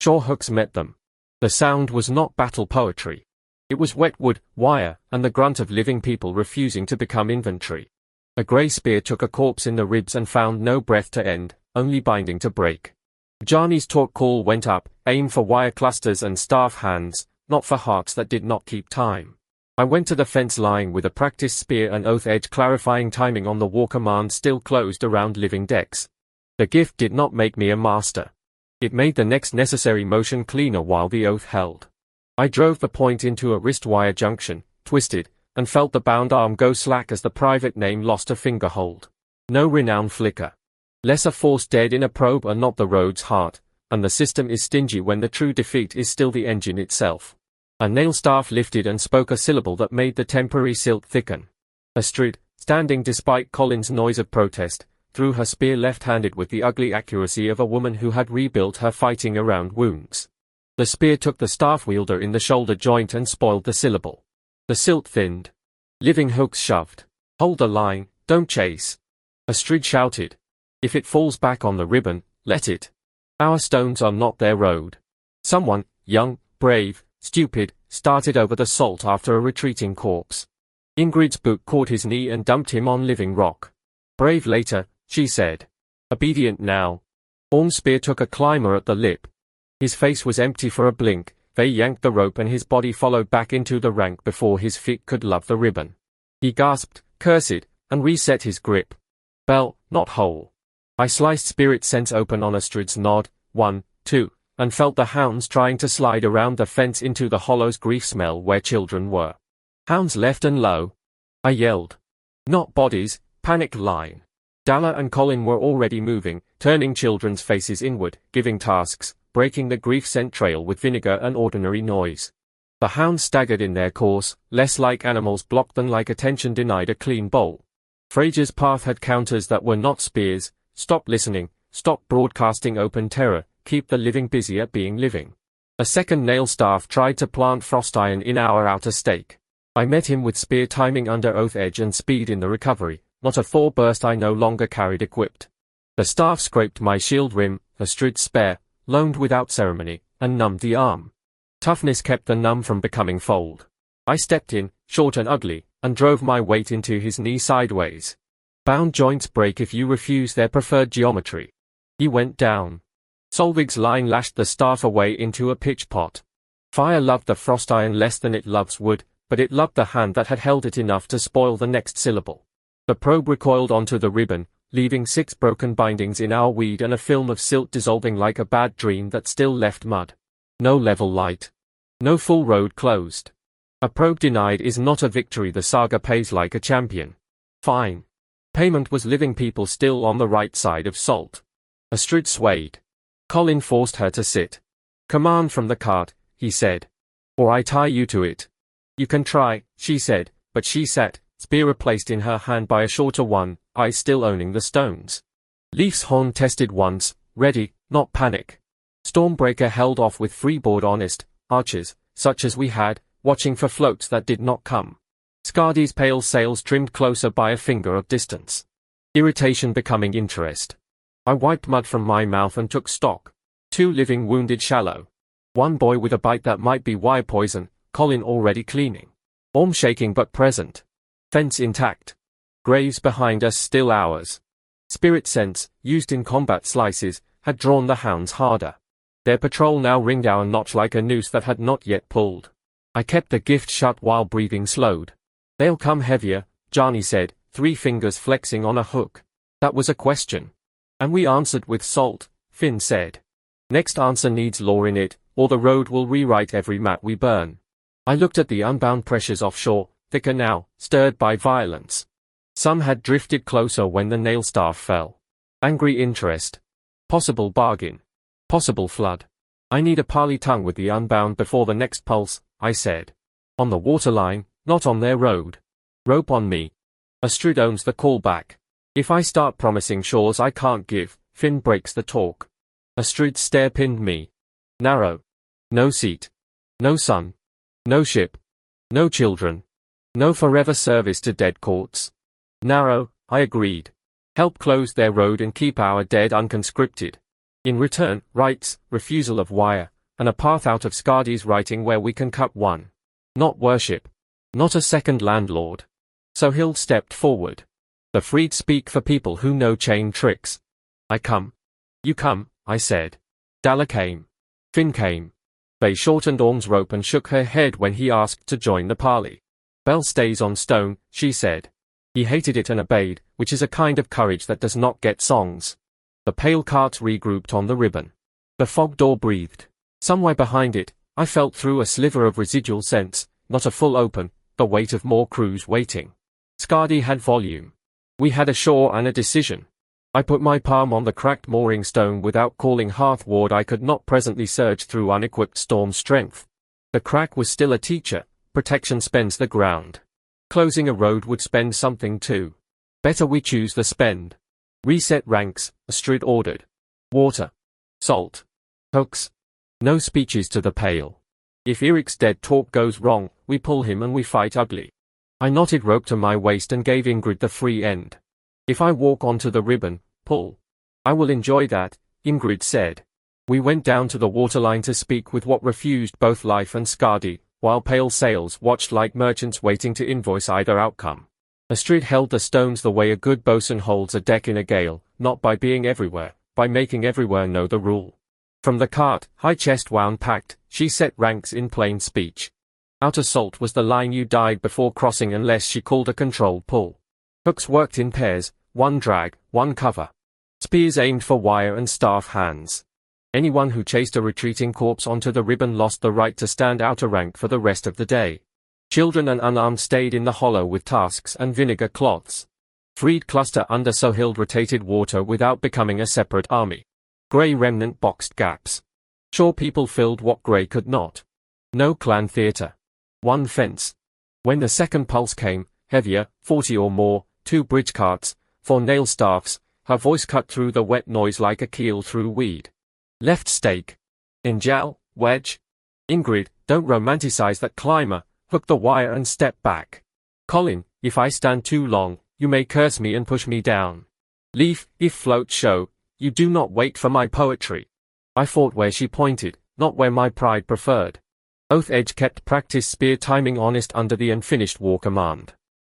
Shore hooks met them. The sound was not battle poetry. It was wet wood, wire, and the grunt of living people refusing to become inventory. A grey spear took a corpse in the ribs and found no breath to end, only binding to break. Johnny's torque call went up, aim for wire clusters and staff hands, not for hearts that did not keep time. I went to the fence line with a practiced spear and oath edge clarifying timing on the war command still closed around living decks. The gift did not make me a master. It made the next necessary motion cleaner while the oath held. I drove the point into a wrist wire junction, twisted, and felt the bound arm go slack as the private name lost a finger hold. No renown flicker. Lesser force dead in a probe are not the road's heart, and the system is stingy when the true defeat is still the engine itself. A nail staff lifted and spoke a syllable that made the temporary silt thicken. Astrid, standing despite Colin's noise of protest, threw her spear left-handed with the ugly accuracy of a woman who had rebuilt her fighting around wounds. The spear took the staff wielder in the shoulder joint and spoiled the syllable. The silt thinned. Living hooks shoved. Hold the line, don't chase. Astrid shouted. If it falls back on the ribbon, let it. Our stones are not their road. Someone, young, brave, stupid, started over the salt after a retreating corpse. Ingrid's boot caught his knee and dumped him on living rock. Brave later, she said. Obedient now. Orm's spear took a climber at the lip. His face was empty for a blink, They yanked the rope and his body followed back into the rank before his feet could love the ribbon. He gasped, cursed, and reset his grip. Bell, not whole. I sliced Spirit Sense open on Astrid's nod, 1, 2, and felt the hounds trying to slide around the fence into the hollow's grief smell where children were. Hounds left and low. I yelled. Not bodies, panicked line. Dalla and Colin were already moving, turning children's faces inward, giving tasks, breaking the grief scent trail with vinegar and ordinary noise. The hounds staggered in their course, less like animals blocked than like attention denied a clean bowl. Freyja's path had counters that were not spears. Stop listening, stop broadcasting open terror, keep the living busy at being living. A second nail staff tried to plant frost iron in our outer stake. I met him with spear timing under oath edge and speed in the recovery, not a Thor burst I no longer carried equipped. The staff scraped my shield rim, Astrid's spare, loaned without ceremony, and numbed the arm. Toughness kept the numb from becoming fold. I stepped in, short and ugly, and drove my weight into his knee sideways. Bound joints break if you refuse their preferred geometry. He went down. Solvig's line lashed the staff away into a pitch pot. Fire loved the frost iron less than it loves wood, but it loved the hand that had held it enough to spoil the next syllable. The probe recoiled onto the ribbon, leaving 6 broken bindings in our weed and a film of silt dissolving like a bad dream that still left mud. No level light. No full road closed. A probe denied is not a victory. The saga pays like a champion. Fine. Payment was living people still on the right side of salt. Astrid swayed. Colin forced her to sit. Command from the cart, he said. Or I tie you to it. You can try, she said, but she sat, spear replaced in her hand by a shorter one, I still owning the stones. Leaf's horn tested once, ready, not panic. Stormbreaker held off with freeboard honest, archers, such as we had, watching for floats that did not come. Scardy's pale sails trimmed closer by a finger of distance. Irritation becoming interest. I wiped mud from my mouth and took stock. 2 living wounded shallow. 1 boy with a bite that might be wire poison, Colin already cleaning. Arm shaking but present. Fence intact. Graves behind us still ours. Spirit Sense, used in combat slices, had drawn the hounds harder. Their patrol now ringed our notch like a noose that had not yet pulled. I kept the gift shut while breathing slowed. They'll come heavier, Johnny said, 3 fingers flexing on a hook. That was a question. And we answered with salt, Finn said. Next answer needs law in it, or the road will rewrite every map we burn. I looked at the unbound pressures offshore, thicker now, stirred by violence. Some had drifted closer when the nail staff fell. Angry interest. Possible bargain. Possible flood. I need a parley tongue with the unbound before the next pulse, I said. On the waterline, not on their road. Rope on me. Astrid owns the callback. If I start promising shores I can't give, Finn breaks the talk. Astrid's stare pinned me. Narrow. No seat. No sun. No ship. No children. No forever service to dead courts. Narrow, I agreed. Help close their road and keep our dead unconscripted. In return, rights, refusal of wire, and a path out of Scardy's writing where we can cut one. Not worship. Not a second landlord. So Hill stepped forward. The freed speak for people who know chain tricks. I come. You come, I said. Dalla came. Finn came. They shortened Orm's rope and shook her head when he asked to join the parley. Bell stays on stone, she said. He hated it and obeyed, which is a kind of courage that does not get songs. The pale carts regrouped on the ribbon. The fog door breathed. Somewhere behind it, I felt through a sliver of residual sense, not a full open, the weight of more crews waiting. Scardy had volume. We had a shore and a decision. I put my palm on the cracked mooring stone without calling Hearthward. I could not presently surge through unequipped storm strength. The crack was still a teacher. Protection spends the ground. Closing a road would spend something too. Better we choose the spend. Reset ranks, Astrid ordered. Water. Salt. Hooks. No speeches to the pale. If Eirik's dead talk goes wrong, we pull him and we fight ugly. I knotted rope to my waist and gave Ingrid the free end. If I walk onto the ribbon, pull. I will enjoy that, Ingrid said. We went down to the waterline to speak with what refused both life and Scardy, while pale sails watched like merchants waiting to invoice either outcome. Astrid held the stones the way a good bosun holds a deck in a gale, not by being everywhere, by making everywhere know the rule. From the cart, high chest wound packed, she set ranks in plain speech. Outer salt was the line you died before crossing unless she called a controlled pull. Hooks worked in pairs, one drag, one cover. Spears aimed for wire and staff hands. Anyone who chased a retreating corpse onto the ribbon lost the right to stand outer rank for the rest of the day. Children and unarmed stayed in the hollow with tasks and vinegar cloths. Freed cluster under Sohild rotated water without becoming a separate army. Grey remnant boxed gaps. Shore people filled what Grey could not. No clan theatre. One fence. When the second pulse came, heavier, 40 or more, 2 bridge carts, 4 nail staffs, her voice cut through the wet noise like a keel through weed. Left stake. Injal, wedge. Ingrid, don't romanticize that climber, hook the wire and step back. Colin, if I stand too long, you may curse me and push me down. Leaf, if float show, you do not wait for my poetry. I fought where she pointed, not where my pride preferred. Oath Edge kept practice spear timing honest under the unfinished war command.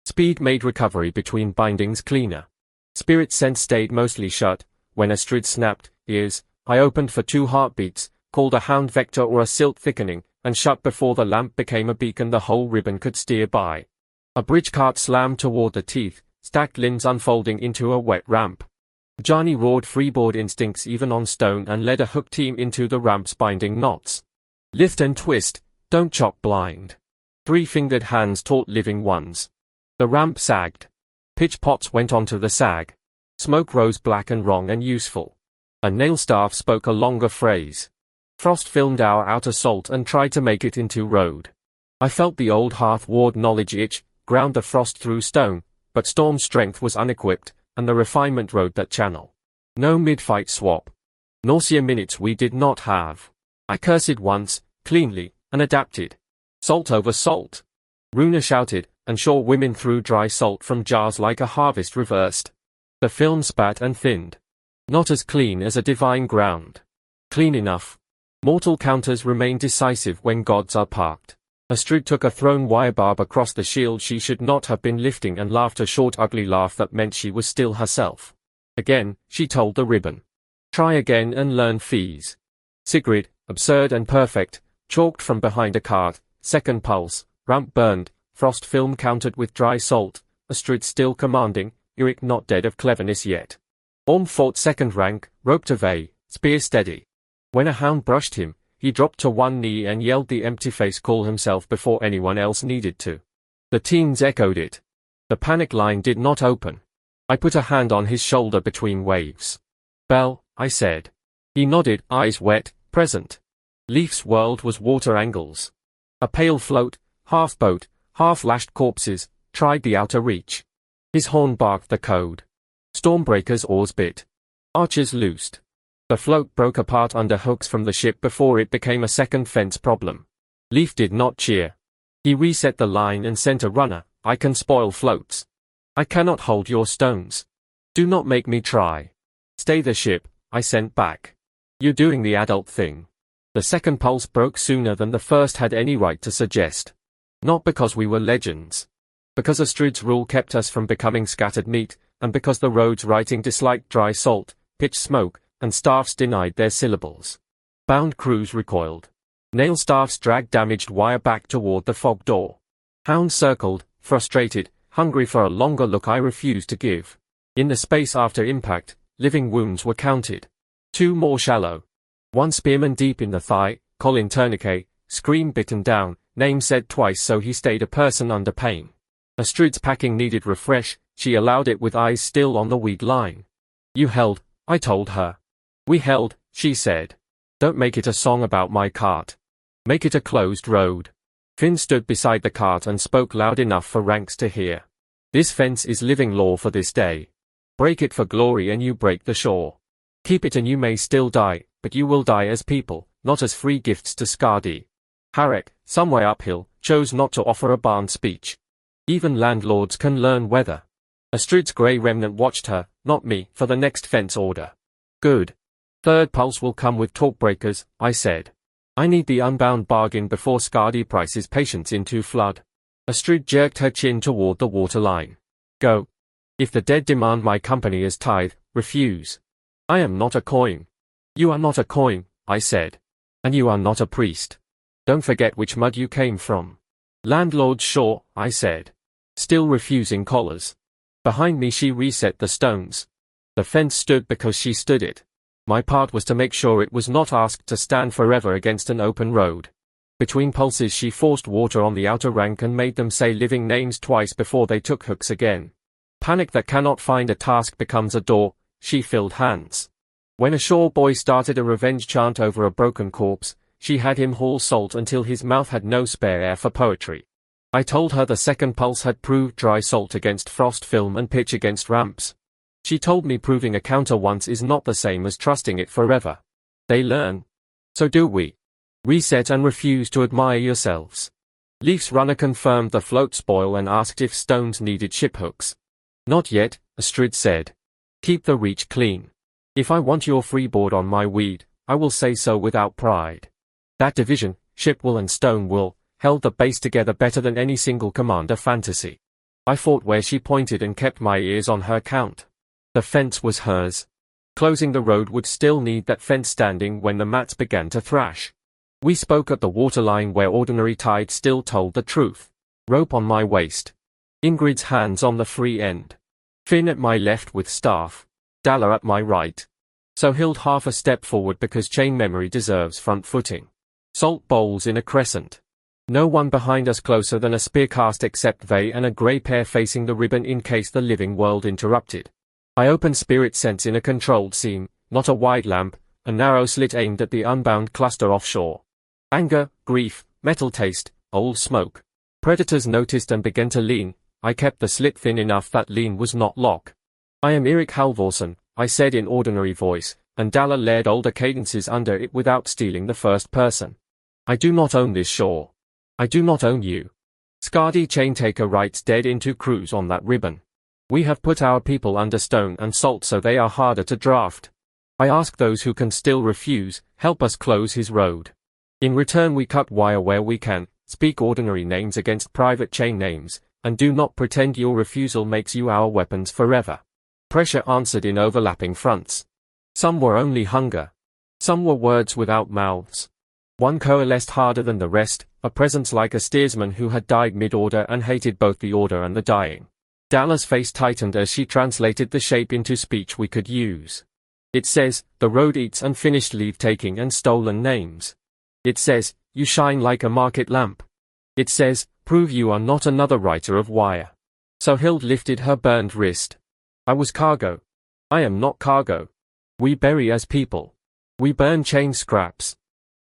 Speed made recovery between bindings cleaner. Spirit sense stayed mostly shut. When Astrid snapped, ears, I opened for 2 heartbeats, called a hound vector or a silt thickening, and shut before the lamp became a beacon the whole ribbon could steer by. A bridge cart slammed toward the teeth, stacked limbs unfolding into a wet ramp. Johnny roared freeboard instincts even on stone and led a hook team into the ramp's binding knots. Lift and twist, don't chop blind. 3-fingered hands taught living ones. The ramp sagged. Pitch pots went onto the sag. Smoke rose black and wrong and useful. A nail staff spoke a longer phrase. Frost filmed our outer salt and tried to make it into road. I felt the old hearth ward knowledge itch, ground the frost through stone, but Storm's strength was unequipped, and the refinement rode that channel. No mid-fight swap. Nausea minutes we did not have. I cursed once, cleanly, and adapted. Salt over salt. Runa shouted, and shore women threw dry salt from jars like a harvest reversed. The film spat and thinned. Not as clean as a divine ground. Clean enough. Mortal counters remain decisive when gods are parked. Astrid took a thrown wire barb across the shield she should not have been lifting and laughed a short ugly laugh that meant she was still herself. Again, she told the ribbon. Try again and learn fees. Sigrid, absurd and perfect, chalked from behind a cart, second pulse, ramp burned, frost film countered with dry salt, Astrid still commanding, Eirik not dead of cleverness yet. Orm fought second rank, rope to Vey, spear steady. When a hound brushed him, he dropped to one knee and yelled the empty face call himself before anyone else needed to. The teens echoed it. The panic line did not open. I put a hand on his shoulder between waves. Bell, I said. He nodded, eyes wet, present. Leaf's world was water angles. A pale float, half boat, half lashed corpses, tried the outer reach. His horn barked the code. Stormbreaker's oars bit. Archers loosed. The float broke apart under hooks from the ship before it became a second fence problem. Leaf did not cheer. He reset the line and sent a runner. I can spoil floats. I cannot hold your stones. Do not make me try. Stay the ship, I sent back. You're doing the adult thing. The second pulse broke sooner than the first had any right to suggest. Not because we were legends. Because Astrid's rule kept us from becoming scattered meat, and because the road's writing disliked dry salt, pitch smoke, and staffs denied their syllables. Bound crews recoiled. Nail staffs dragged damaged wire back toward the fog door. Hounds circled, frustrated, hungry for a longer look I refused to give. In the space after impact, living wounds were counted. 2 more shallow. 1 spearman deep in the thigh, Colin tourniquet, scream bitten down, name said twice so he stayed a person under pain. Astrid's packing needed refresh, she allowed it with eyes still on the weed line. You held, I told her. We held, she said. Don't make it a song about my cart. Make it a closed road. Finn stood beside the cart and spoke loud enough for ranks to hear. This fence is living law for this day. Break it for glory and you break the shore. Keep it and you may still die, but you will die as people, not as free gifts to Skadi. Harek, somewhere uphill, chose not to offer a barn speech. Even landlords can learn weather. Astrid's grey remnant watched her, not me, for the next fence order. Good. Third pulse will come with talk breakers, I said. I need the Unbound bargain before Skadi prices patience into flood. Astrid jerked her chin toward the waterline. Go. If the dead demand my company as tithe, refuse. I am not a coin. You are not a coin, I said. And you are not a priest. Don't forget which mud you came from. Landlord sure, I said. Still refusing collars. Behind me she reset the stones. The fence stood because she stood it. My part was to make sure it was not asked to stand forever against an open road. Between pulses she forced water on the outer rank and made them say living names twice before they took hooks again. Panic that cannot find a task becomes a door, she filled hands. When a shore boy started a revenge chant over a broken corpse, she had him haul salt until his mouth had no spare air for poetry. I told her the second pulse had proved dry salt against frost film and pitch against ramps. She told me proving a counter once is not the same as trusting it forever. They learn. So do we. Reset and refuse to admire yourselves. Leaf's runner confirmed the float spoil and asked if stones needed ship hooks. Not yet, Astrid said. Keep the reach clean. If I want your freeboard on my weed, I will say so without pride. That division, ship wool and stone wool, held the base together better than any single commander fantasy. I fought where she pointed and kept my ears on her count. The fence was hers. Closing the road would still need that fence standing when the mats began to thrash. We spoke at the waterline where ordinary tide still told the truth. Rope on my waist. Ingrid's hands on the free end. Finn at my left with staff. Dalla at my right. So Hild half a step forward because chain memory deserves front footing. Salt bowls in a crescent. No one behind us closer than a spear cast except Vey and a grey pair facing the ribbon in case the living world interrupted. I opened spirit sense in a controlled seam, not a wide lamp, a narrow slit aimed at the Unbound cluster offshore. Anger, grief, metal taste, old smoke. Predators noticed and began to lean. I kept the slit thin enough that lean was not lock. I am Eirik Halvorsen, I said in ordinary voice, and Dalla layered older cadences under it without stealing the first person. I do not own this shore. I do not own you. Skadi Chaintaker writes dead into crews on that ribbon. We have put our people under stone and salt so they are harder to draft. I ask those who can still refuse, help us close his road. In return we cut wire where we can, speak ordinary names against private chain names, and do not pretend your refusal makes you our weapons forever. Pressure answered in overlapping fronts. Some were only hunger. Some were words without mouths. One coalesced harder than the rest, a presence like a steersman who had died mid-order and hated both the order and the dying. Dalla's face tightened as she translated the shape into speech we could use. It says, the road eats unfinished leave-taking and stolen names. It says, you shine like a market lamp. It says, prove you are not another writer of wire. So Hild lifted her burned wrist. I was cargo. I am not cargo. We bury as people. We burn chain scraps.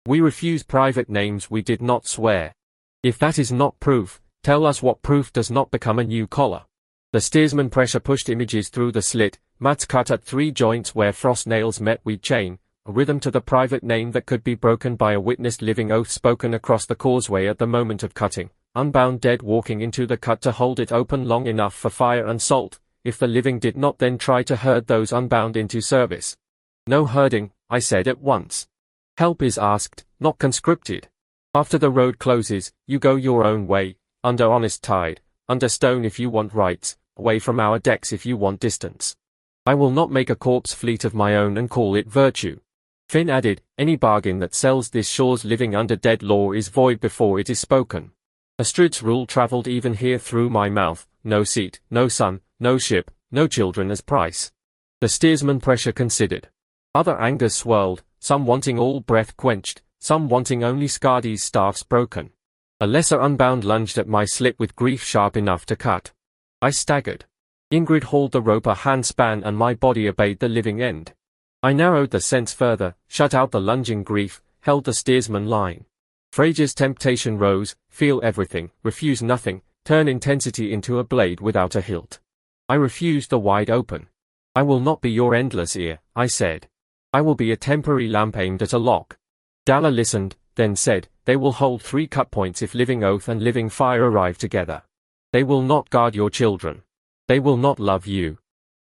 We refuse private names we did not swear. If that is not proof, tell us what proof does not become a new collar. The steersman pressure pushed images through the slit, mats cut at 3 joints where frost nails met weed chain, a rhythm to the private name that could be broken by a witnessed living oath spoken across the causeway at the moment of cutting, Unbound dead walking into the cut to hold it open long enough for fire and salt, if the living did not then try to herd those unbound into service. No herding, I said at once. Help is asked, not conscripted. After the road closes, you go your own way, under honest tide, under stone if you want rights, away from our decks if you want distance. I will not make a corpse fleet of my own and call it virtue. Finn added, any bargain that sells this shore's living under dead law is void before it is spoken. Astrid's rule travelled even here through my mouth, no seat, no sun, no ship, no children as price. The steersman pressure considered. Other angers swirled, some wanting all breath quenched, some wanting only Skadi's staffs broken. A lesser Unbound lunged at my slit with grief sharp enough to cut. I staggered. Ingrid hauled the rope a handspan and my body obeyed the living end. I narrowed the sense further, shut out the lunging grief, held the steersman line. Freyja's temptation rose, feel everything, refuse nothing, turn intensity into a blade without a hilt. I refused the wide open. I will not be your endless ear, I said. I will be a temporary lamp aimed at a lock. Dalla listened, then said, they will hold 3 cut points if living oath and living fire arrive together. They will not guard your children. They will not love you.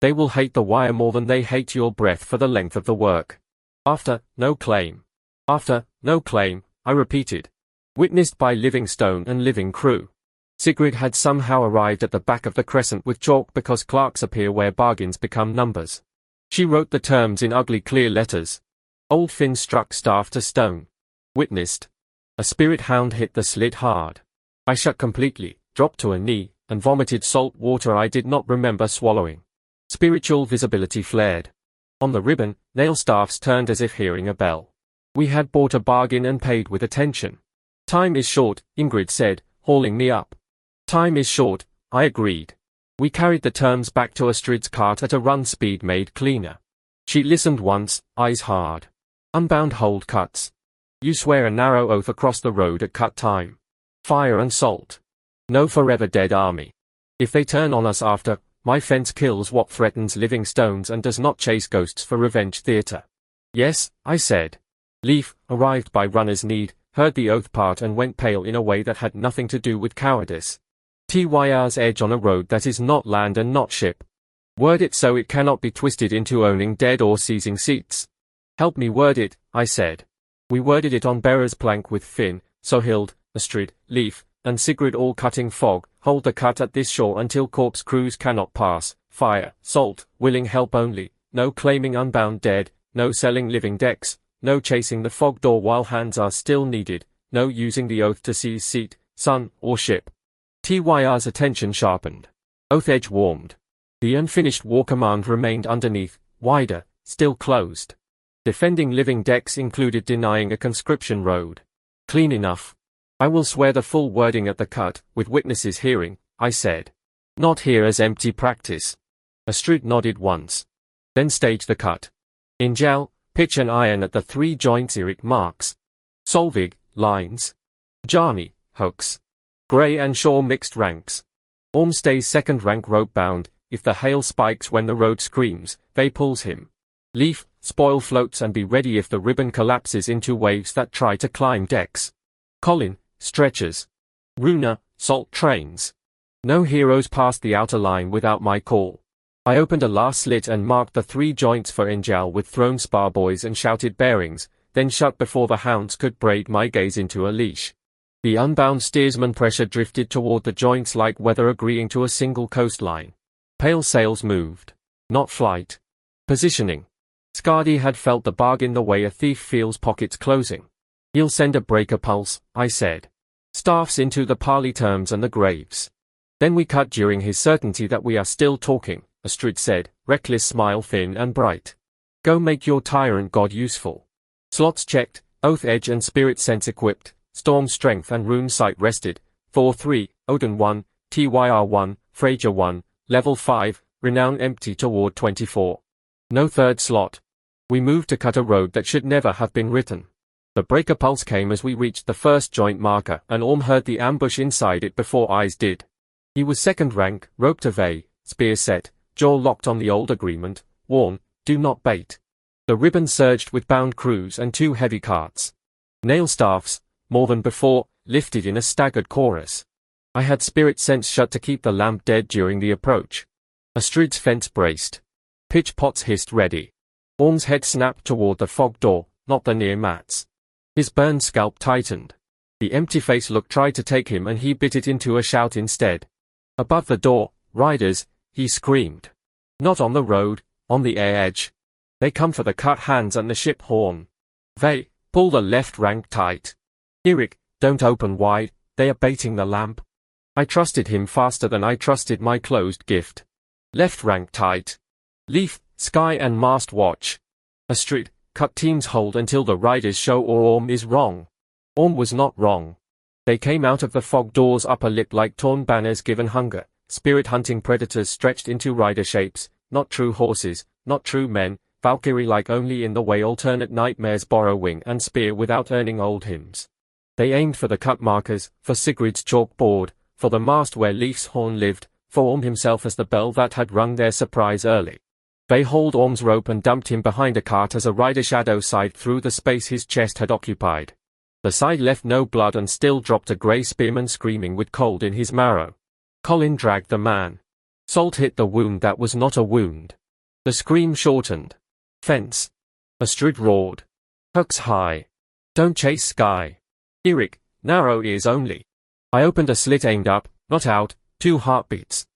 They will hate the wire more than they hate your breath for the length of the work. After, no claim. After, no claim, I repeated. Witnessed by living stone and living crew. Sigrid had somehow arrived at the back of the crescent with chalk because clerks appear where bargains become numbers. She wrote the terms in ugly clear letters. Old Finn struck staff to stone. Witnessed. A spirit hound hit the slit hard. I shut completely, dropped to a knee, and vomited salt water I did not remember swallowing. Spiritual visibility flared. On the ribbon, nail staffs turned as if hearing a bell. We had bought a bargain and paid with attention. Time is short, Ingrid said, hauling me up. Time is short, I agreed. We carried the terms back to Astrid's cart at a run speed made cleaner. She listened once, eyes hard. Unbound hold cuts. You swear a narrow oath across the road at cut time. Fire and salt. No forever dead army. If they turn on us after, my fence kills what threatens living stones and does not chase ghosts for revenge theater. Yes, I said. Leaf, arrived by runner's need, heard the oath part and went pale in a way that had nothing to do with cowardice. Tyr's edge on a road that is not land and not ship. Word it so it cannot be twisted into owning dead or seizing seats. Help me word it, I said. We worded it on Bearer's plank with Finn, Sohild, Astrid, Leaf, and Sigrid all cutting fog, hold the cut at this shore until corpse crews cannot pass, fire, salt, willing help only, no claiming unbound dead, no selling living decks, no chasing the fog door while hands are still needed, no using the oath to seize seat, sun, or ship. Tyr's attention sharpened. Oath edge warmed. The unfinished war command remained underneath, wider, still closed. Defending living decks included denying a conscription road. Clean enough. I will swear the full wording at the cut, with witnesses hearing, I said. Not here as empty practice. Astrid nodded once. Then stage the cut. In gel, pitch and iron at the 3 joints Eirik marks. Solvig, lines. Jarni, hooks. Grey and Shaw mixed ranks. Orm stays second rank rope bound, if the hail spikes when the road screams, they pulls him. Leaf, spoil floats and be ready if the ribbon collapses into waves that try to climb decks. Colin, stretchers. Runa, salt trains. No heroes passed the outer line without my call. I opened a last slit and marked the 3 joints for Injal with thrown spar buoys and shouted bearings, then shut before the hounds could braid my gaze into a leash. The unbound steersman pressure drifted toward the joints like weather agreeing to a single coastline. Pale sails moved. Not flight. Positioning. Skadi had felt the bargain the way a thief feels pockets closing. He'll send a breaker pulse, I said. Staffs into the parley terms and the graves. Then we cut during his certainty that we are still talking, Astrid said, reckless smile thin and bright. Go make your tyrant god useful. Slots checked, oath edge and spirit sense equipped. Storm strength and rune sight rested. 4-3, Odin 1, Tyr 1, Freyja 1, level 5, renown empty toward 24. No third slot. We moved to cut a road that should never have been written. The breaker pulse came as we reached the first joint marker and Orm heard the ambush inside it before eyes did. He was second rank, rope to vey, spear set, jaw locked on the old agreement, warn, do not bait. The ribbon surged with bound crews and 2 heavy carts. Nail staffs, more than before, lifted in a staggered chorus. I had spirit sense shut to keep the lamp dead during the approach. Astrid's fence braced. Pitch pots hissed ready. Orm's head snapped toward the fog door, not the near mats. His burned scalp tightened. The empty face look tried to take him and he bit it into a shout instead. Above the door, riders, he screamed. Not on the road, on the air edge. They come for the cut hands and the ship horn. They, pull the left rank tight. Eirik, don't open wide, they are baiting the lamp. I trusted him faster than I trusted my closed gift. Left rank tight. Leaf, sky and mast watch. Astrid, cut teams hold until the riders show or Orm is wrong. Orm was not wrong. They came out of the fog door's upper lip like torn banners given hunger, spirit hunting predators stretched into rider shapes, not true horses, not true men, Valkyrie-like only in the way alternate nightmares borrow wing and spear without earning old hymns. They aimed for the cut markers, for Sigrid's chalkboard, for the mast where Leaf's horn lived, for Orm himself as the bell that had rung their surprise early. They hauled Orm's rope and dumped him behind a cart as a rider shadow sighed through the space his chest had occupied. The side left no blood and still dropped a grey spearman screaming with cold in his marrow. Colin dragged the man. Salt hit the wound that was not a wound. The scream shortened. Fence. Astrid roared. Hooks high. Don't chase sky. Eirik, narrow ears only. I opened a slit aimed up, not out, 2 heartbeats.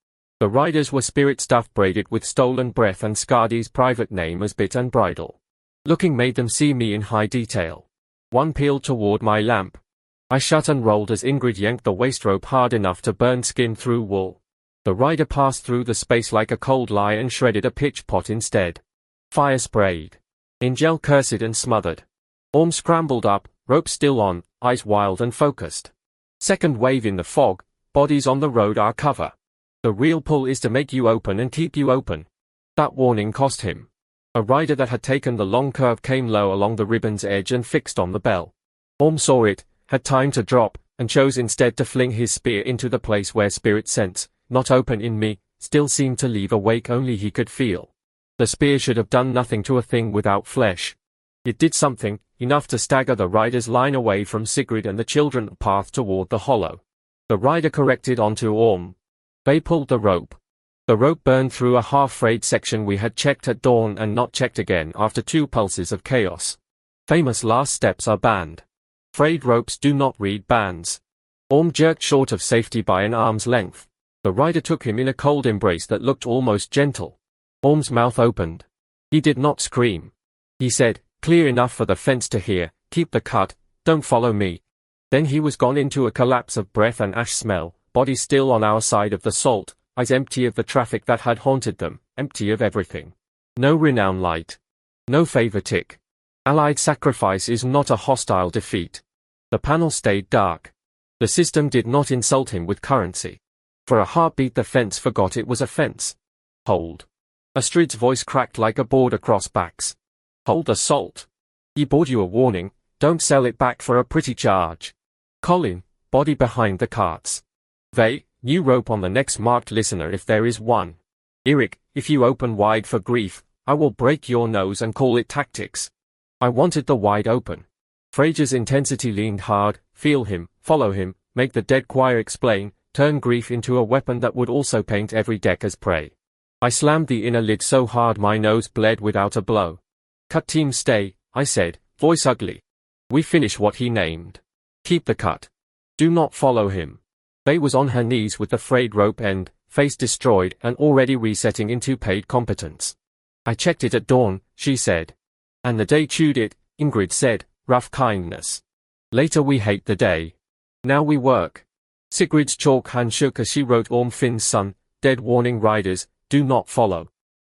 The riders were spirit stuff braided with stolen breath and Skadi's private name as bit and bridle. Looking made them see me in high detail. One peeled toward my lamp. I shut and rolled as Ingrid yanked the waist rope hard enough to burn skin through wool. The rider passed through the space like a cold lie and shredded a pitch pot instead. Fire sprayed. Ingel cursed and smothered. Orm scrambled up, rope still on, eyes wild and focused. Second wave in the fog, bodies on the road are cover. The real pull is to make you open and keep you open. That warning cost him. A rider that had taken the long curve came low along the ribbon's edge and fixed on the bell. Orm saw it, had time to drop, and chose instead to fling his spear into the place where spirit sense, not open in me, still seemed to leave a wake only he could feel. The spear should have done nothing to a thing without flesh. It did something, enough to stagger the rider's line away from Sigrid and the children path toward the hollow. The rider corrected onto Orm. They pulled the rope. The rope burned through a half-frayed section we had checked at dawn and not checked again after 2 pulses of chaos. Famous last steps are banned. Frayed ropes do not read bans. Orm jerked short of safety by an arm's length. The rider took him in a cold embrace that looked almost gentle. Orm's mouth opened. He did not scream. He said, clear enough for the fence to hear, keep the cut, don't follow me. Then he was gone into a collapse of breath and ash smell, body still on our side of the salt, eyes empty of the traffic that had haunted them, empty of everything. No renown light. No favor tick. Allied sacrifice is not a hostile defeat. The panel stayed dark. The system did not insult him with currency. For a heartbeat the fence forgot it was a fence. Hold. Astrid's voice cracked like a board across backs. Hold the salt. He bought you a warning, don't sell it back for a pretty charge. Colin, body behind the carts. They, new rope on the next marked listener if there is one. Eirik, if you open wide for grief, I will break your nose and call it tactics. I wanted the wide open. Freyja's intensity leaned hard, feel him, follow him, make the dead choir explain, turn grief into a weapon that would also paint every deck as prey. I slammed the inner lid so hard my nose bled without a blow. Cut team stay, I said, voice ugly. We finish what he named. Keep the cut. Do not follow him. Faye was on her knees with the frayed rope end, face destroyed and already resetting into paid competence. I checked it at dawn, she said. And the day chewed it, Ingrid said, rough kindness. Later we hate the day. Now we work. Sigrid's chalk hand shook as she wrote Orm Finn's son, dead warning riders, do not follow.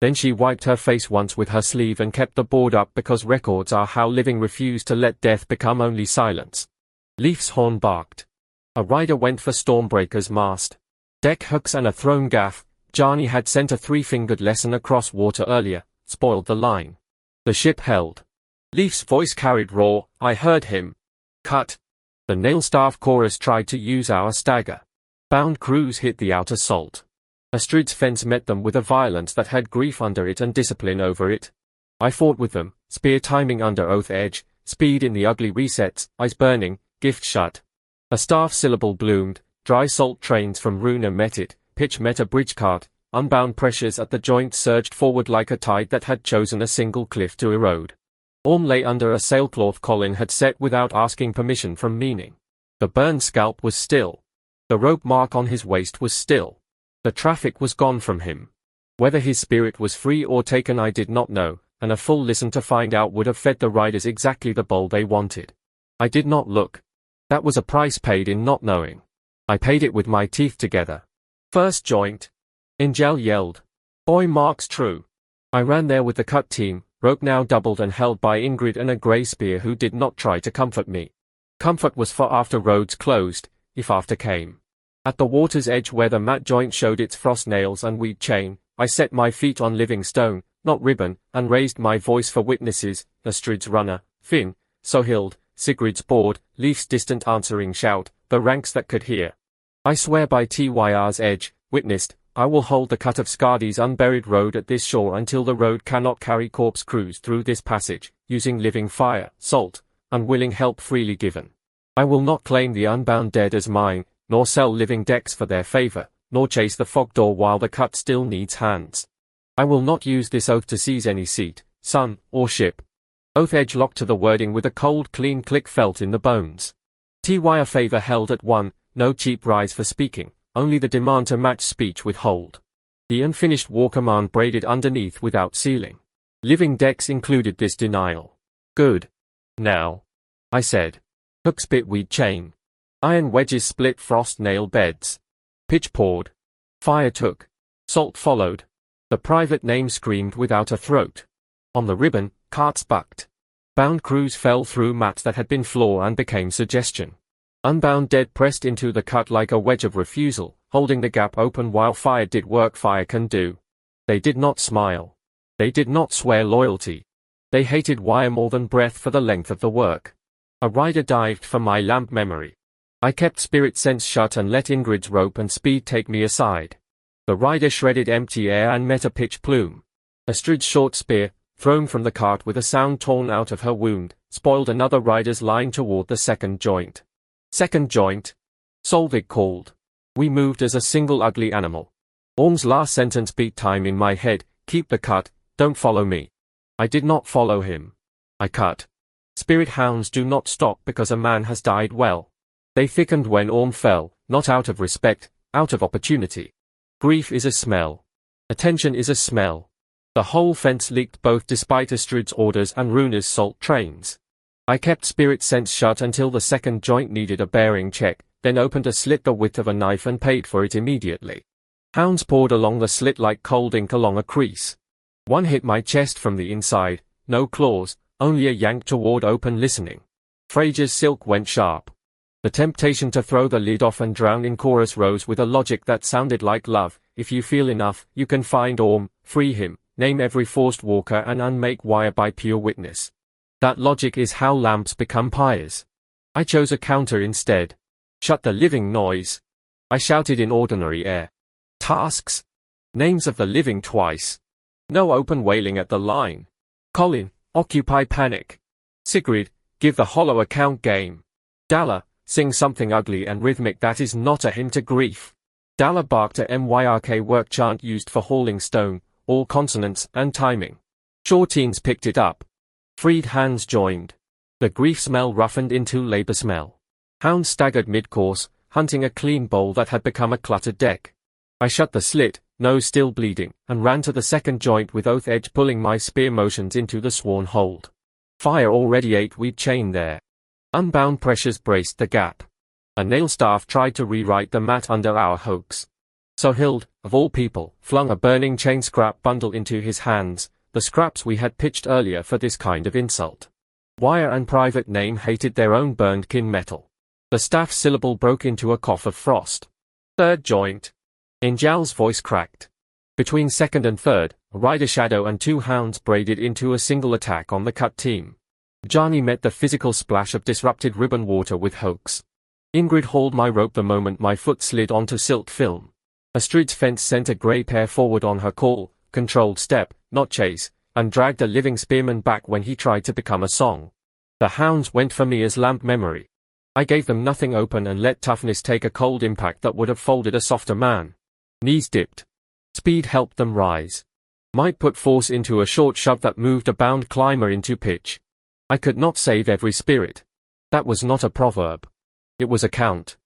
Then she wiped her face once with her sleeve and kept the board up because records are how living refuse to let death become only silence. Leaf's horn barked. A rider went for Stormbreaker's mast. Deck hooks and a thrown gaff, Jarny had sent a 3-fingered lesson across water earlier, spoiled the line. The ship held. Leaf's voice carried raw, I heard him. Cut. The Nailstaff chorus tried to use our stagger. Bound crews hit the outer salt. Astrid's fence met them with a violence that had grief under it and discipline over it. I fought with them, spear timing under oath edge, speed in the ugly resets, eyes burning, gift shut. A staff syllable bloomed, dry salt trains from Runa met it, pitch met a bridge cart, unbound pressures at the joint surged forward like a tide that had chosen a single cliff to erode. Orm lay under a sailcloth Colin had set without asking permission from meaning. The burned scalp was still. The rope mark on his waist was still. The traffic was gone from him. Whether his spirit was free or taken I did not know, and a full listen to find out would have fed the riders exactly the bowl they wanted. I did not look. That was a price paid in not knowing. I paid it with my teeth together. First joint. Ingel yelled. Boy marks true. I ran there with the cut team, rope now doubled and held by Ingrid and a grey spear who did not try to comfort me. Comfort was for after roads closed, if after came. At the water's edge where the mat joint showed its frost nails and weed chain, I set my feet on living stone, not ribbon, and raised my voice for witnesses, Astrid's runner, Finn, Sohild, Sigrid's board, Leaf's distant answering shout, the ranks that could hear. I swear by Tyr's edge, witnessed, I will hold the cut of Skardi's unburied road at this shore until the road cannot carry corpse crews through this passage, using living fire, salt, unwilling help freely given. I will not claim the unbound dead as mine, nor sell living decks for their favor, nor chase the fog door while the cut still needs hands. I will not use this oath to seize any seat, sun, or ship. Oath edge locked to the wording with a cold clean click felt in the bones. Tyr favor held at 1, no cheap rise for speaking, only the demand to match speech with hold. The unfinished war command braided underneath without sealing. Living decks included this denial. Good. Now, I said. Hooks bit weed chain. Iron wedges split frost nail beds. Pitch poured. Fire took. Salt followed. The private name screamed without a throat. On the ribbon, carts bucked. Bound crews fell through mats that had been floor and became suggestion. Unbound dead pressed into the cut like a wedge of refusal, holding the gap open while fire did work fire can do. They did not smile. They did not swear loyalty. They hated wire more than breath for the length of the work. A rider dived for my lamp memory. I kept spirit sense shut and let Ingrid's rope and speed take me aside. The rider shredded empty air and met a pitch plume. Astrid's short spear, thrown from the cart with a sound torn out of her wound, spoiled another rider's line toward the second joint. Second joint. Solvig called. We moved as a single ugly animal. Orm's last sentence beat time in my head, keep the cut, don't follow me. I did not follow him. I cut. Spirit hounds do not stop because a man has died well. They thickened when Orm fell, not out of respect, out of opportunity. Grief is a smell. Attention is a smell. The whole fence leaked both despite Astrid's orders and Runa's salt trains. I kept spirit sense shut until the second joint needed a bearing check, then opened a slit the width of a knife and paid for it immediately. Hounds poured along the slit like cold ink along a crease. One hit my chest from the inside, no claws, only a yank toward open listening. Freyja's silk went sharp. The temptation to throw the lid off and drown in chorus rose with a logic that sounded like love. If you feel enough, you can find Orm, free him, name every forced walker and unmake wire by pure witness. That logic is how lamps become pyres. I chose a counter instead. Shut the living noise. I shouted in ordinary air. Tasks. Names of the living twice. No open wailing at the line. Colin, occupy panic. Sigrid, give the hollow account game. Dalla, sing something ugly and rhythmic that is not a hint to grief. Dalla barked a MYRK work chant used for hauling stone, all consonants and timing. Shorteens picked it up. Freed hands joined. The grief smell roughened into labor smell. Hounds staggered mid-course, hunting a clean bowl that had become a cluttered deck. I shut the slit, nose still bleeding, and ran to the second joint with oath edge pulling my spear motions into the sworn hold. Fire already ate weed chain there. Unbound pressures braced the gap. A nail staff tried to rewrite the mat under our hooks. Sohild, of all people, flung a burning chain scrap bundle into his hands, the scraps we had pitched earlier for this kind of insult. Wire and private name hated their own burned kin metal. The staff syllable broke into a cough of frost. Third joint. Injal's voice cracked. Between second and third, a rider shadow and two hounds braided into a single attack on the cut team. Johnny met the physical splash of disrupted ribbon water with hooks. Ingrid hauled my rope the moment my foot slid onto silt film. Astrid's fence sent a grey pair forward on her call, controlled step, not chase, and dragged a living spearman back when he tried to become a song. The hounds went for me as lamp memory. I gave them nothing open and let toughness take a cold impact that would have folded a softer man. Knees dipped. Speed helped them rise. Might put force into a short shove that moved a bound climber into pitch. I could not save every spirit. That was not a proverb. It was a count.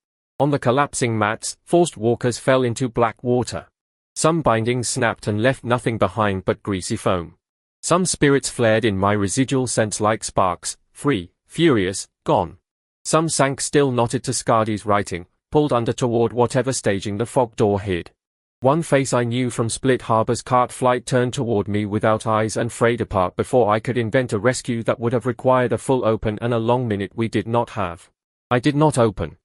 On the collapsing mats, forced walkers fell into black water. Some bindings snapped and left nothing behind but greasy foam. Some spirits flared in my residual sense like sparks, free, furious, gone. Some sank still knotted to Scardy's writing, pulled under toward whatever staging the fog door hid. One face I knew from Split Harbor's cart flight turned toward me without eyes and frayed apart before I could invent a rescue that would have required a full open and a long minute we did not have. I did not open.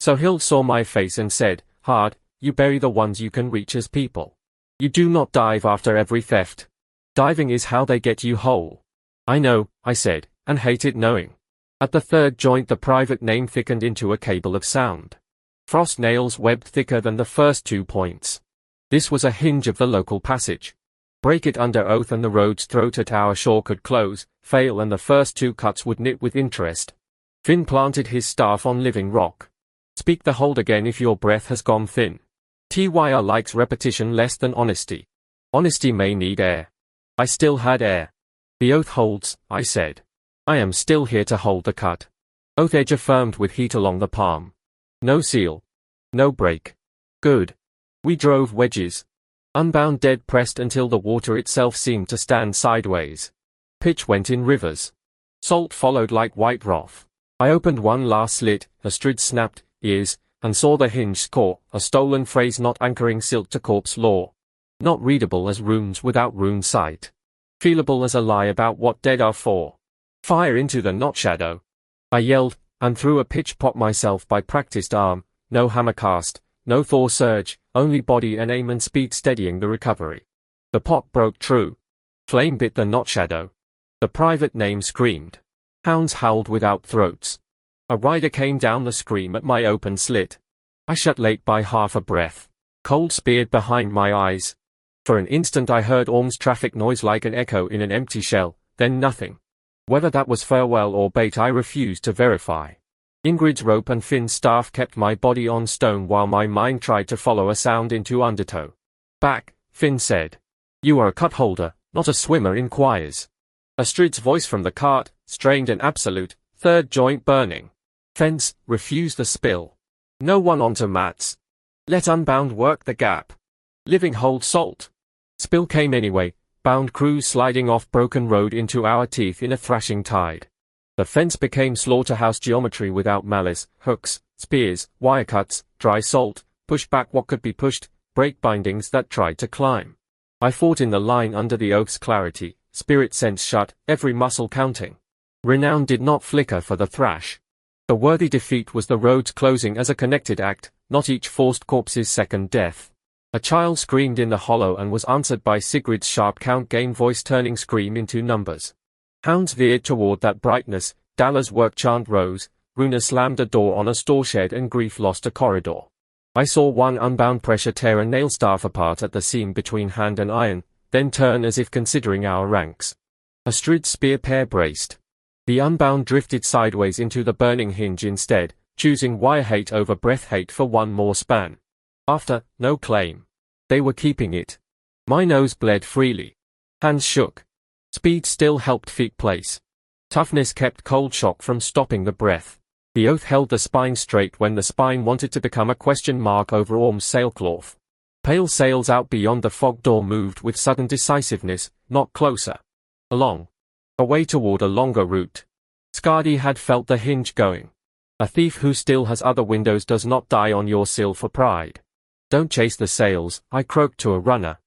Sohild saw my face and said, hard, you bury the ones you can reach as people. You do not dive after every theft. Diving is how they get you whole. I know, I said, and hated knowing. At the third joint the private name thickened into a cable of sound. Frost nails webbed thicker than the first 2 points. This was a hinge of the local passage. Break it under oath and the road's throat at our shore could close, fail and the first 2 cuts would knit with interest. Finn planted his staff on living rock. Speak the hold again if your breath has gone thin. Tyr likes repetition less than honesty. Honesty may need air. I still had air. The oath holds, I said. I am still here to hold the cut. Oath edge affirmed with heat along the palm. No seal. No break. Good. We drove wedges. Unbound dead pressed until the water itself seemed to stand sideways. Pitch went in rivers. Salt followed like white froth. I opened one last slit, Astrid snapped ears, and saw the hinge score, a stolen phrase not anchoring silk to corpse lore. Not readable as runes without rune sight. Feelable as a lie about what dead are for. Fire into the not shadow. I yelled, and threw a pitch pot myself by practiced arm, no hammer cast, no Thor surge, only body and aim and speed steadying the recovery. The pot broke true. Flame bit the not shadow. The private name screamed. Hounds howled without throats. A rider came down the scream at my open slit. I shut late by half a breath. Cold speared behind my eyes. For an instant I heard Orm's traffic noise like an echo in an empty shell, then nothing. Whether that was farewell or bait I refused to verify. Ingrid's rope and Finn's staff kept my body on stone while my mind tried to follow a sound into undertow. Back, Finn said. You are a cut holder, not a swimmer in choirs. Astrid's voice from the cart, strained and absolute, third joint burning. Fence, refuse the spill. No one onto mats. Let Unbound work the gap. Living hold salt. Spill came anyway, bound crews sliding off broken road into our teeth in a thrashing tide. The fence became slaughterhouse geometry without malice, hooks, spears, wire cuts, dry salt, push back what could be pushed, break bindings that tried to climb. I fought in the line under the oath's clarity, spirit sense shut, every muscle counting. Renown did not flicker for the thrash. The worthy defeat was the roads closing as a connected act, not each forced corpse's second death. A child screamed in the hollow and was answered by Sigrid's sharp count game voice turning scream into numbers. Hounds veered toward that brightness, Dalla's work chant rose, Runa slammed a door on a store shed and Grief lost a corridor. I saw one Unbound pressure tear a nail staff apart at the seam between hand and iron, then turn as if considering our ranks. Astrid's spear pair braced. The Unbound drifted sideways into the burning hinge instead, choosing wire hate over breath hate for one more span. After, no claim. They were keeping it. My nose bled freely. Hands shook. Speed still helped feet place. Toughness kept cold shock from stopping the breath. The oath held the spine straight when the spine wanted to become a question mark over Orm's sailcloth. Pale sails out beyond the fog door moved with sudden decisiveness, not closer. Along. Away toward a longer route. Skadi had felt the hinge going. A thief who still has other windows does not die on your sill for pride. Don't chase the sails, I croaked to a runner.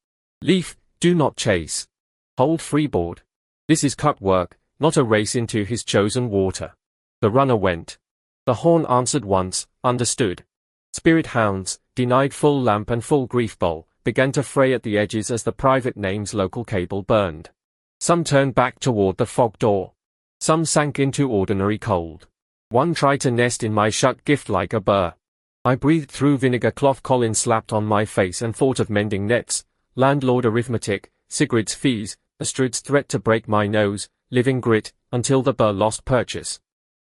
Leaf, do not chase. Hold freeboard. This is cut work, not a race into his chosen water. The runner went. The horn answered once, understood. Spirit hounds, denied full lamp and full grief bowl, began to fray at the edges as the private name's local cable burned. Some turned back toward the fog door. Some sank into ordinary cold. One tried to nest in my shut gift like a burr. I breathed through vinegar cloth. Colin slapped on my face and thought of mending nets, landlord arithmetic, Sigrid's fees, Astrid's threat to break my nose, living grit, until the burr lost purchase.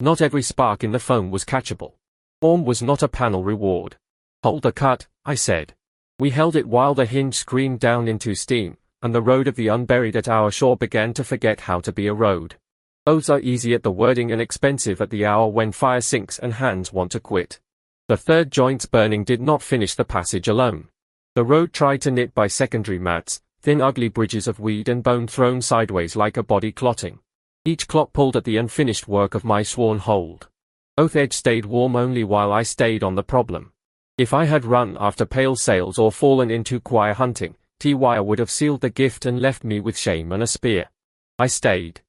Not every spark in the foam was catchable. Orm was not a panel reward. Hold the cut, I said. We held it while the hinge screamed down into steam, and the road of the unburied at our shore began to forget how to be a road. Oaths are easy at the wording and expensive at the hour when fire sinks and hands want to quit. The third joint's burning did not finish the passage alone. The road tried to knit by secondary mats, thin ugly bridges of weed and bone thrown sideways like a body clotting. Each clot pulled at the unfinished work of my sworn hold. Oath edge stayed warm only while I stayed on the problem. If I had run after pale sails or fallen into choir hunting, T-wire would have sealed the gift and left me with shame and a spear. I stayed.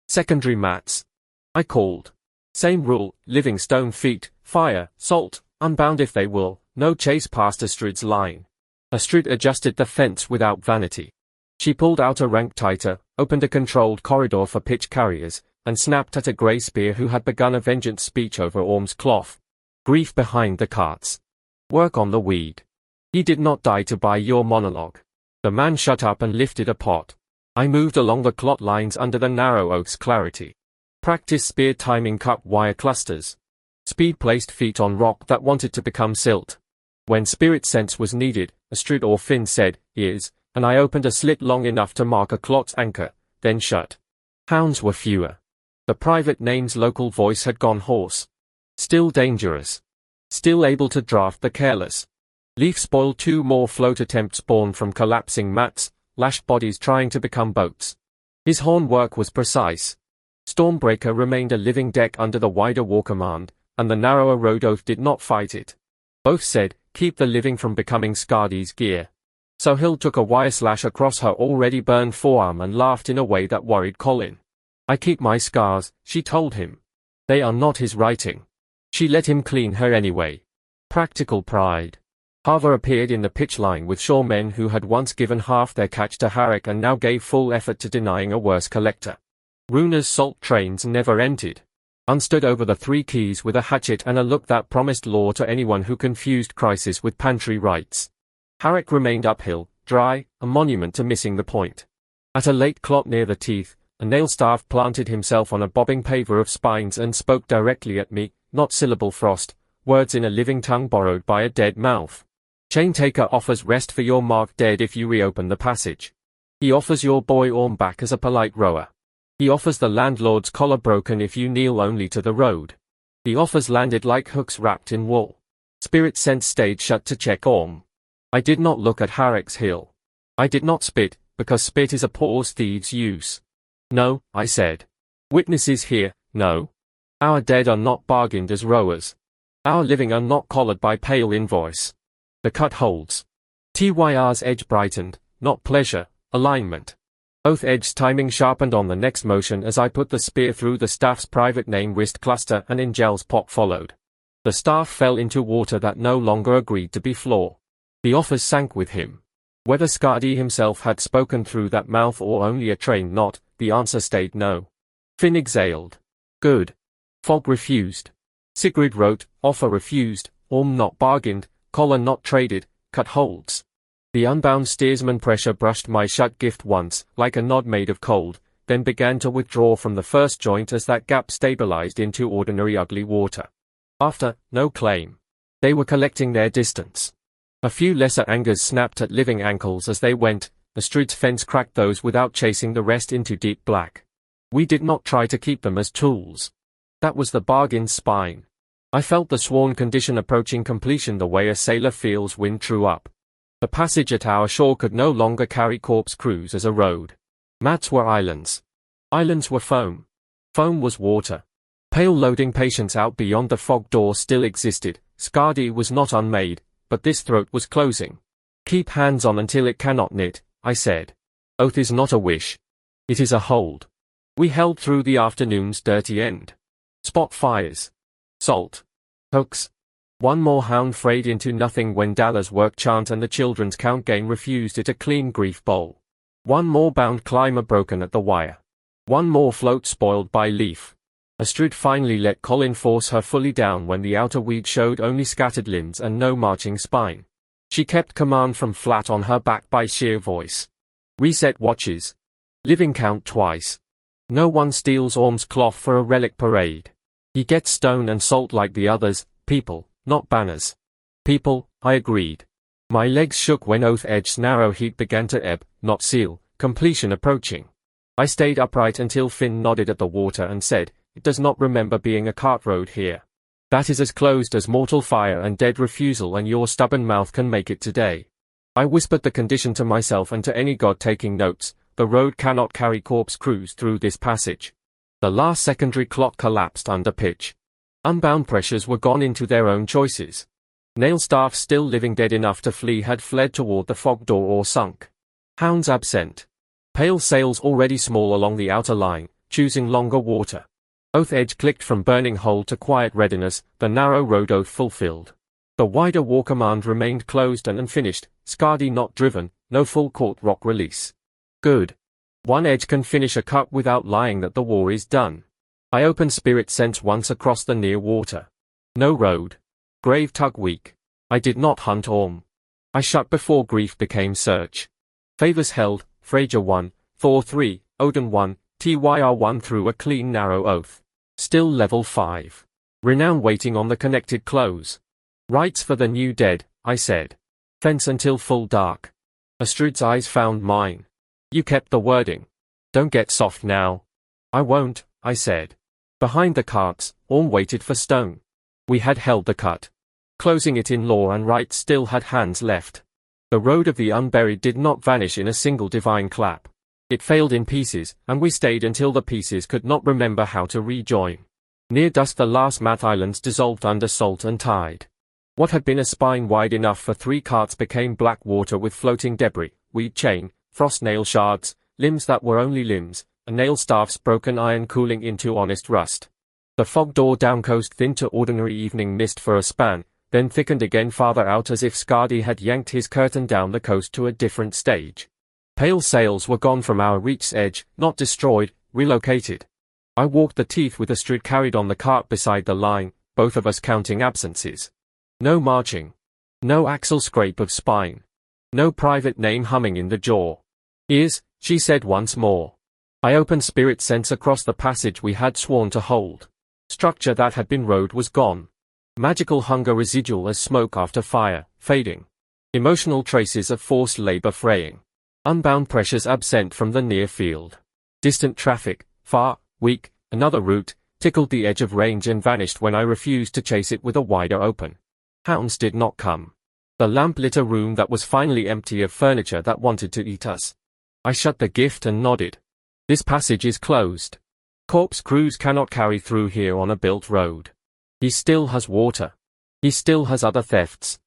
Secondary mats. I called. Same rule, living stone feet, fire, salt, Unbound if they will, no chase past Astrid's line. Astrid adjusted the fence without vanity. She pulled out a rank tighter, opened a controlled corridor for pitch carriers, and snapped at a grey spear who had begun a vengeance speech over Orm's cloth. Grief behind the carts. Work on the weed. He did not die to buy your monologue. The man shut up and lifted a pot. I moved along the clot lines under the narrow oath's clarity. Practice spear timing cut wire clusters. Speed placed feet on rock that wanted to become silt. When spirit sense was needed, Astrid or Finn said, ears, and I opened a slit long enough to mark a clot's anchor, then shut. Hounds were fewer. The private name's local voice had gone hoarse. Still dangerous. Still able to draft the careless. Leaf spoiled 2 more float attempts born from collapsing mats, lashed bodies trying to become boats. His horn work was precise. Stormbreaker remained a living deck under the wider war command, and the narrower road oath did not fight it. Both said, keep the living from becoming Scardy's gear. So Hill took a wire slash across her already burned forearm and laughed in a way that worried Colin. I keep my scars, she told him. They are not his writing. She let him clean her anyway. Practical pride. Harver appeared in the pitch line with shoremen who had once given half their catch to Eirik and now gave full effort to denying a worse collector. Runa's salt trains never emptied. Un stood over the 3 keys with a hatchet and a look that promised law to anyone who confused crisis with pantry rites. Eirik remained uphill, dry, a monument to missing the point. At a late clot near the teeth, a nail staff planted himself on a bobbing paver of spines and spoke directly at me, not syllable frost, words in a living tongue borrowed by a dead mouth. Chaintaker offers rest for your marked dead if you reopen the passage. He offers your boy Orm back as a polite rower. He offers the landlord's collar broken if you kneel only to the road. The offers landed like hooks wrapped in wool. Spirit sense stayed shut to check Orm. I did not look at Harrick's hill. I did not spit, because spit is a poor thieves' use. No, I said. Witnesses here, no. Our dead are not bargained as rowers. Our living are not collared by pale invoice. The cut holds. TYR's edge brightened, not pleasure, alignment. Both edges timing sharpened on the next motion as I put the spear through the staff's private name wrist cluster and Ingel's pop followed. The staff fell into water that no longer agreed to be floor. The offers sank with him. Whether Scardy himself had spoken through that mouth or only a trained knot, the answer stayed no. Finn exhaled. Good. Fog refused. Sigrid wrote, offer refused, Orm not bargained, collar not traded, cut holds. The Unbound steersman pressure brushed my shut gift once, like a nod made of cold, then began to withdraw from the first joint as that gap stabilized into ordinary ugly water. After, no claim. They were collecting their distance. A few lesser angers snapped at living ankles as they went, Astrid's fence cracked those without chasing the rest into deep black. We did not try to keep them as tools. That was the bargain's spine. I felt the sworn condition approaching completion the way a sailor feels wind true up. The passage at our shore could no longer carry corpse crews as a road. Mats were islands. Islands were foam. Foam was water. Pale loading patience out beyond the fog door still existed. Scardy was not unmade, but this throat was closing. Keep hands on until it cannot knit, I said. Oath is not a wish. It is a hold. We held through the afternoon's dirty end. Spot fires. Salt. Hooks. One more hound frayed into nothing when Dalla's work chant and the children's count game refused it a clean grief bowl. One more bound climber broken at the wire. One more float spoiled by leaf. Astrid finally let Colin force her fully down when the outer weed showed only scattered limbs and no marching spine. She kept command from flat on her back by sheer voice. Reset watches. Living count twice. No one steals Orm's cloth for a relic parade. He gets stone and salt like the others, people, not banners. People, I agreed. My legs shook when Oath Edge's narrow heat began to ebb, not seal, completion approaching. I stayed upright until Finn nodded at the water and said, it does not remember being a cart road here. That is as closed as mortal fire and dead refusal and your stubborn mouth can make it today. I whispered the condition to myself and to any god taking notes, the road cannot carry corpse crews through this passage. The last secondary clock collapsed under pitch. Unbound pressures were gone into their own choices. Nail staff still living dead enough to flee had fled toward the fog door or sunk. Hounds absent. Pale sails already small along the outer line, choosing longer water. Oath Edge clicked from burning hole to quiet readiness, the narrow road oath fulfilled. The wider war command remained closed and unfinished, Scardy not driven, no full court rock release. Good. One edge can finish a cut without lying that the war is done. I opened Spirit Sense once across the near water. No road. Grave tug weak. I did not hunt Orm. I shut before grief became search. Favors held, Freyja 1, Thor 3, Odin 1, TYR 1 through a clean narrow oath. Still level 5. Renown waiting on the connected close. Rites for the new dead, I said. Fence until full dark. Astrid's eyes found mine. You kept the wording. Don't get soft now. I won't, I said. Behind the carts, Orm waited for stone. We had held the cut. Closing it in law and right still had hands left. The road of the unburied did not vanish in a single divine clap. It failed in pieces, and we stayed until the pieces could not remember how to rejoin. Near dusk the last mat islands dissolved under salt and tide. What had been a spine wide enough for 3 carts became black water with floating debris, weed chain, frost nail shards, limbs that were only limbs, and nail staffs broken iron cooling into honest rust. The fog door down coast thinned to ordinary evening mist for a span, then thickened again farther out as if Skadi had yanked his curtain down the coast to a different stage. Pale sails were gone from our reach's edge, not destroyed, relocated. I walked the teeth with Astrid carried on the cart beside the line, both of us counting absences. No marching. No axle scrape of spine. No private name humming in the jaw. Ears, she said once more. I opened spirit sense across the passage we had sworn to hold. Structure that had been road was gone. Magical hunger residual as smoke after fire, fading. Emotional traces of forced labor fraying. Unbound pressures absent from the near field. Distant traffic, far, weak, another route, tickled the edge of range and vanished when I refused to chase it with a wider open. Hounds did not come. The lamp lit a room that was finally empty of furniture that wanted to eat us. I shut the gift and nodded. This passage is closed. Corpse crews cannot carry through here on a built road. He still has water. He still has other thefts.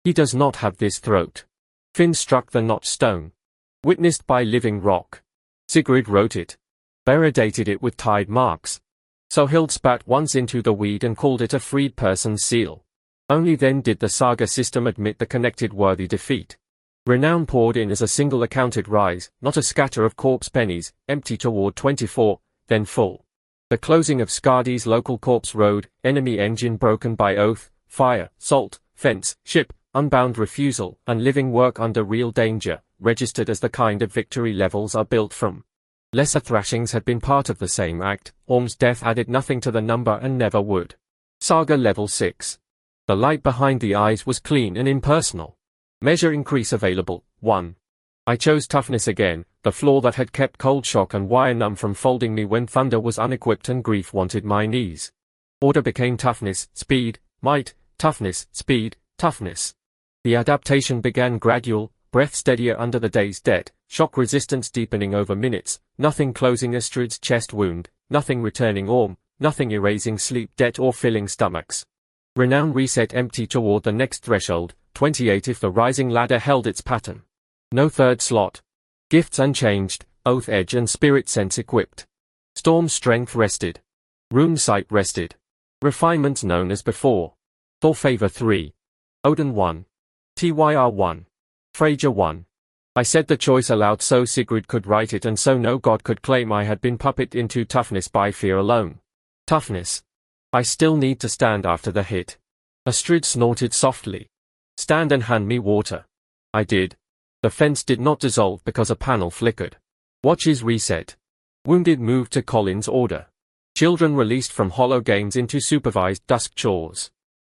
He does not have this throat. Finn struck the notched stone. Witnessed by living rock. Sigrid wrote it. Bera dated it with tide marks. So Hild spat once into the weed and called it a freed person's seal. Only then did the saga system admit the connected worthy defeat. Renown poured in as a single accounted rise, not a scatter of corpse pennies, empty toward 24, then full. The closing of Skadi's local corpse road, enemy engine broken by oath, fire, salt, fence, ship, unbound refusal, and living work under real danger, registered as the kind of victory levels are built from. Lesser thrashings had been part of the same act, Orm's death added nothing to the number and never would. Saga level 6. The light behind the eyes was clean and impersonal. Measure increase available, 1. I chose toughness again, the flaw that had kept cold shock and wire numb from folding me when thunder was unequipped and grief wanted my knees. Order became toughness, speed, might, toughness, speed, toughness. The adaptation began gradual, breath steadier under the day's debt, shock resistance deepening over minutes, nothing closing Astrid's chest wound, nothing returning Orm, nothing erasing sleep debt or filling stomachs. Renown reset empty toward the next threshold, 28 if the rising ladder held its pattern. No third slot. Gifts unchanged, oath edge and spirit sense equipped. Storm strength rested. Rune sight rested. Refinements known as before. Thor favor 3. Odin 1. Tyr 1. Freyja 1. I said the choice aloud so Sigrid could write it and so no god could claim I had been puppet into toughness by fear alone. Toughness. I still need to stand after the hit. Astrid snorted softly. Stand and hand me water. I did. The fence did not dissolve because a panel flickered. Watches reset. Wounded moved to Colin's order. Children released from hollow games into supervised dusk chores.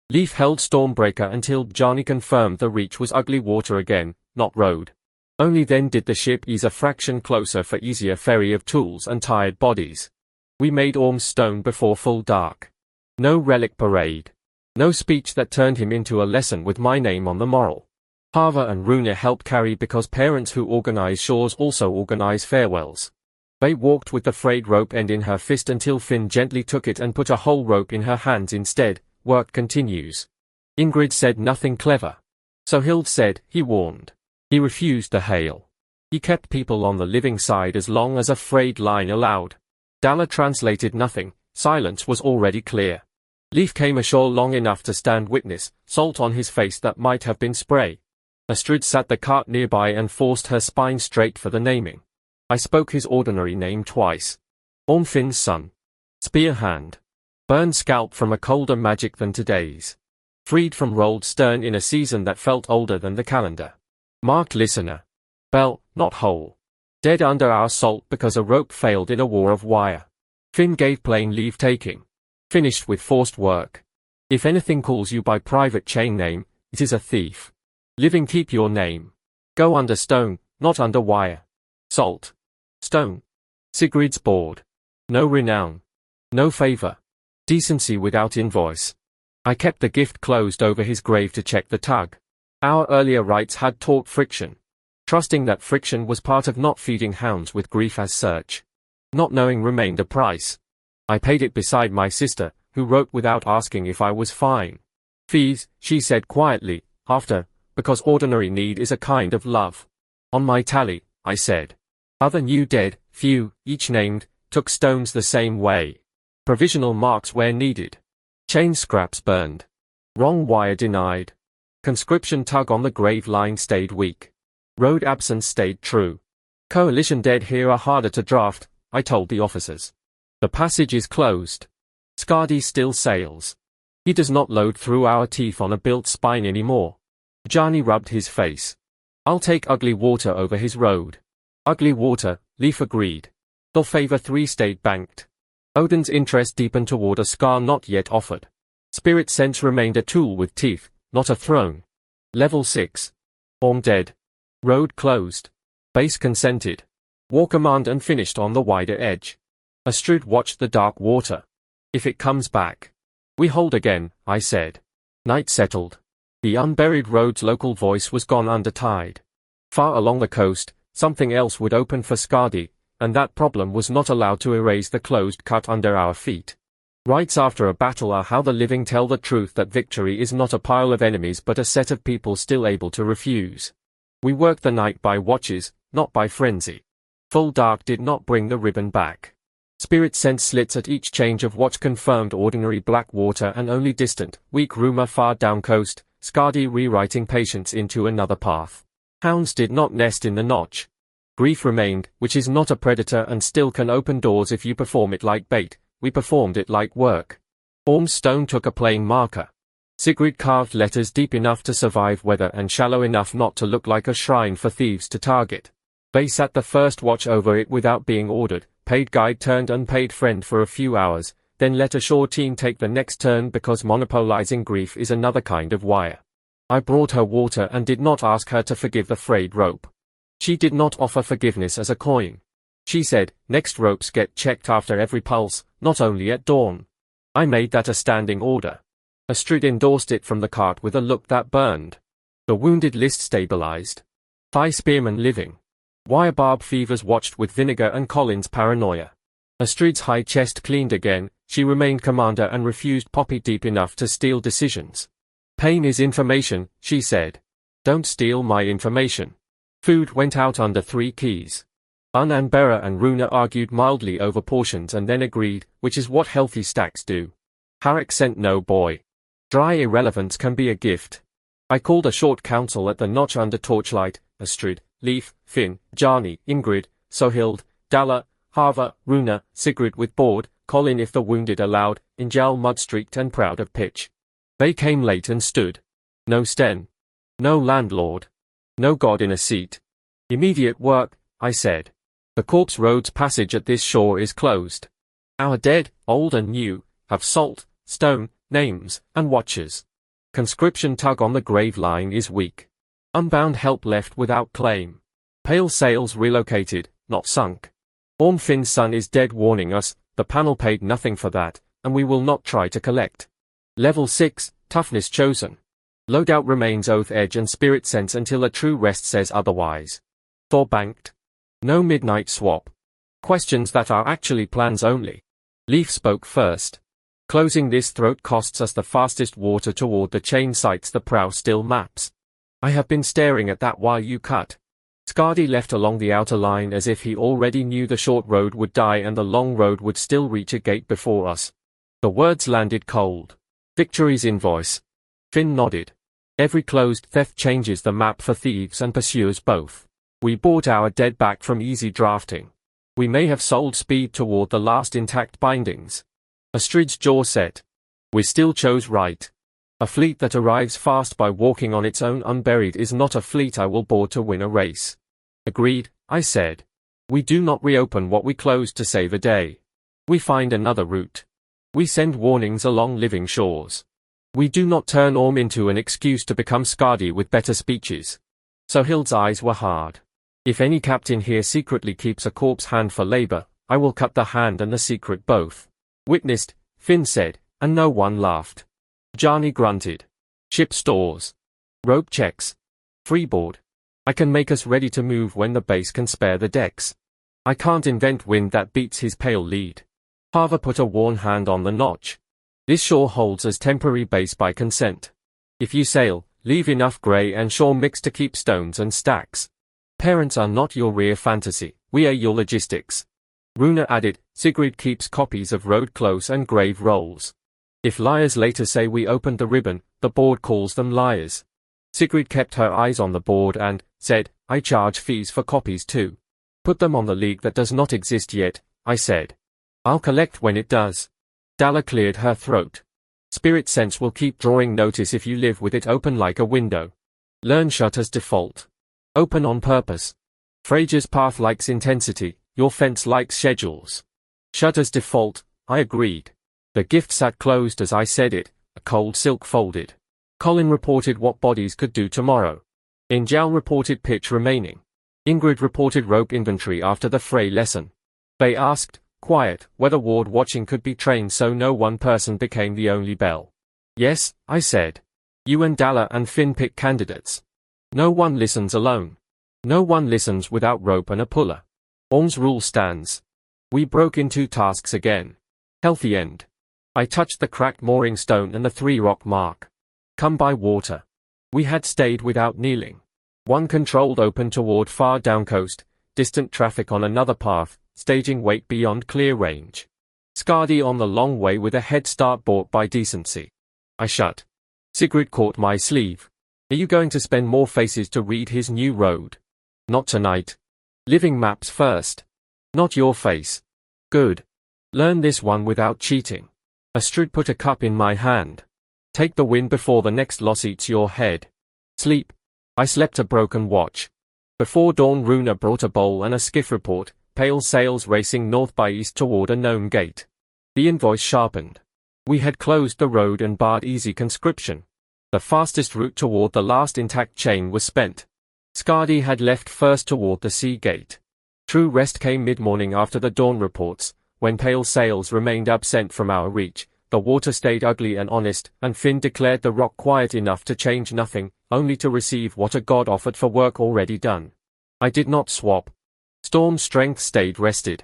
Leaf held Stormbreaker until Bjarni confirmed the reach was ugly water again, not road. Only then did the ship ease a fraction closer for easier ferry of tools and tired bodies. We made Orm's stone before full dark. No relic parade. No speech that turned him into a lesson with my name on the moral. Hava and Rune helped carry because parents who organize shores also organize farewells. They walked with the frayed rope end in her fist until Finn gently took it and put a whole rope in her hands instead. Work continues. Ingrid said nothing clever. So Hild said, he warned. He refused the hail. He kept people on the living side as long as a frayed line allowed. Dalla translated nothing, silence was already clear. Leaf came ashore long enough to stand witness, salt on his face that might have been spray. Astrid sat the cart nearby and forced her spine straight for the naming. I spoke his ordinary name twice. Ormfinn's son. Spear hand. Burned scalp from a colder magic than today's. Freed from rolled stern in a season that felt older than the calendar. Marked listener. Bell, not whole. Dead under our salt because a rope failed in a war of wire. Finn gave plain leave taking. Finished with forced work. If anything calls you by private chain name, it is a thief. Living keep your name. Go under stone, not under wire. Salt. Stone. Sigrid's board. No renown. No favor. Decency without invoice. I kept the gift closed over his grave to check the tug. Our earlier rites had taught friction. Trusting that friction was part of not feeding hounds with grief as such. Not knowing remained a price. I paid it beside my sister, who wrote without asking if I was fine. Fees, she said quietly, after, because ordinary need is a kind of love. On my tally, I said. Other new dead, few, each named, took stones the same way. Provisional marks where needed. Chain scraps burned. Wrong wire denied. Conscription tug on the grave line stayed weak. Road absence stayed true. Coalition dead here are harder to draft, I told the officers. The passage is closed. Skadi still sails. He does not load through our teeth on a built spine anymore. Jani rubbed his face. I'll take ugly water over his road. Ugly water, Leif agreed. They'll favor 3 stayed banked. Odin's interest deepened toward a scar not yet offered. Spirit sense remained a tool with teeth, not a throne. Level 6. Orm dead. Road closed. Base consented. War command and finished on the wider edge. Astrid watched the dark water. If it comes back. We hold again, I said. Night settled. The unburied road's local voice was gone under tide. Far along the coast, something else would open for Skadi, and that problem was not allowed to erase the closed cut under our feet. Rites after a battle are how the living tell the truth that victory is not a pile of enemies but a set of people still able to refuse. We worked the night by watches, not by frenzy. Full dark did not bring the ribbon back. Spirit sense slits at each change of watch confirmed ordinary black water and only distant, weak rumor far down coast, Skadi rewriting patience into another path. Hounds did not nest in the notch. Grief remained, which is not a predator and still can open doors if you perform it like bait. We performed it like work. Orm's stone took a plain marker. Sigrid carved letters deep enough to survive weather and shallow enough not to look like a shrine for thieves to target. They sat the first watch over it without being ordered, paid guide turned unpaid friend for a few hours, then let a shore team take the next turn because monopolizing grief is another kind of wire. I brought her water and did not ask her to forgive the frayed rope. She did not offer forgiveness as a coin. She said, next ropes get checked after every pulse, not only at dawn. I made that a standing order. Astrid endorsed it from the cart with a look that burned. The wounded list stabilized. Thigh spearmen living. Wire barb fevers watched with vinegar and Colin's paranoia. Astrid's high chest cleaned again, she remained commander and refused poppy deep enough to steal decisions. Pain is information, she said. Don't steal my information. Food went out under 3 keys. Unburied and Runa argued mildly over portions and then agreed, which is what healthy stacks do. Eirik sent no boy. Dry irrelevance can be a gift. I called a short council at the notch under torchlight, Astrid, Leif, Finn, Jani, Ingrid, Sohild, Dalla, Hava, Runa, Sigrid with board, Colin if the wounded allowed, Injal mud-streaked and proud of pitch. They came late and stood. No Sten. No landlord. No god in a seat. Immediate work, I said. The corpse road's passage at this shore is closed. Our dead, old and new, have salt, stone, names, and watches. Conscription tug on the grave line is weak. Unbound help left without claim. Pale sails relocated, not sunk. Orm Finn's son is dead warning us, the panel paid nothing for that, and we will not try to collect. Level 6, toughness chosen. Loadout remains oath edge and spirit sense until a true rest says otherwise. Thor banked. No midnight swap. Questions that are actually plans only. Leif spoke first. Closing this throat costs us the fastest water toward the chain sites the prow still maps. I have been staring at that while you cut. Skadi left along the outer line as if he already knew the short road would die and the long road would still reach a gate before us. The words landed cold. Victory's invoice. Finn nodded. Every closed theft changes the map for thieves and pursuers both. We bought our dead back from easy drafting. We may have sold speed toward the last intact bindings. Astrid's jaw set. We still chose right. A fleet that arrives fast by walking on its own unburied is not a fleet I will board to win a race. Agreed, I said. We do not reopen what we closed to save a day. We find another route. We send warnings along living shores. We do not turn Orm into an excuse to become Skadi with better speeches. Sohild's eyes were hard. If any captain here secretly keeps a corpse hand for labor, I will cut the hand and the secret both. Witnessed, Finn said, and no one laughed. Jani grunted. Ship stores. Rope checks. Freeboard. I can make us ready to move when the base can spare the decks. I can't invent wind that beats his pale lead. Harva put a worn hand on the notch. This shore holds as temporary base by consent. If you sail, leave enough grey and shore mix to keep stones and stacks. Parents are not your rear fantasy, we are your logistics. Runa added, Sigrid keeps copies of road close and grave rolls. If liars later say we opened the ribbon, the board calls them liars. Sigrid kept her eyes on the board and said, I charge fees for copies too. Put them on the league that does not exist yet, I said. I'll collect when it does. Dalla cleared her throat. Spirit sense will keep drawing notice if you live with it open like a window. Learn shut as default. Open on purpose. Freyja's path likes intensity, your fence likes schedules. Shut as default, I agreed. The gift sat closed as I said it, a cold silk folded. Colin reported what bodies could do tomorrow. Injal reported pitch remaining. Ingrid reported rope inventory after the Frey lesson. They asked, quiet, whether ward watching could be trained so no one person became the only bell. Yes, I said. You and Dalla and Finn pick candidates. No one listens alone. No one listens without rope and a puller. Orm's rule stands. We broke into tasks again. Healthy end. I touched the cracked mooring stone and the 3-rock mark. Come by water. We had stayed without kneeling. One controlled open toward far down coast, distant traffic on another path, staging wait beyond clear range. Skadi on the long way with a head start bought by decency. I shut. Sigrid caught my sleeve. Are you going to spend more faces to read his new road? Not tonight. Living maps first. Not your face. Good. Learn this one without cheating. Astrid put a cup in my hand. Take the win before the next loss eats your head. Sleep. I slept a broken watch. Before dawn Runa brought a bowl and a skiff report, pale sails racing north by east toward a known gate. The invoice sharpened. We had closed the road and barred easy conscription. The fastest route toward the last intact chain was spent. Skadi had left first toward the sea gate. True rest came mid-morning after the dawn reports, when pale sails remained absent from our reach, the water stayed ugly and honest, and Finn declared the rock quiet enough to change nothing, only to receive what a god offered for work already done. I did not swap. Storm strength stayed rested.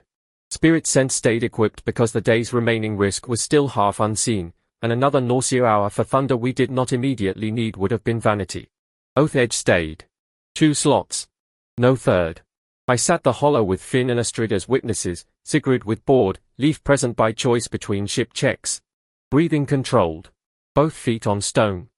Spirit sense stayed equipped because the day's remaining risk was still half unseen, and another nausea hour for thunder we did not immediately need would have been vanity. Oath edge stayed. 2 slots. No third. I sat the hollow with Finn and Astrid as witnesses, Sigrid with board, Leaf present by choice between ship checks. Breathing controlled. Both feet on stone.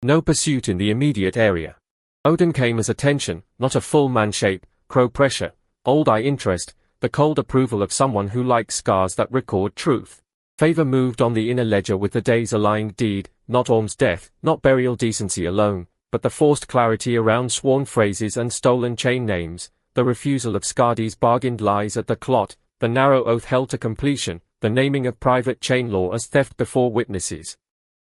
No pursuit in the immediate area. Odin came as attention, not a full man shape, crow pressure, old eye interest, the cold approval of someone who likes scars that record truth. Favor moved on the inner ledger with the day's aligned deed, not Orm's death, not burial decency alone, but the forced clarity around sworn phrases and stolen chain names, the refusal of Skadi's bargained lies at the clot, the narrow oath held to completion, the naming of private chain law as theft before witnesses.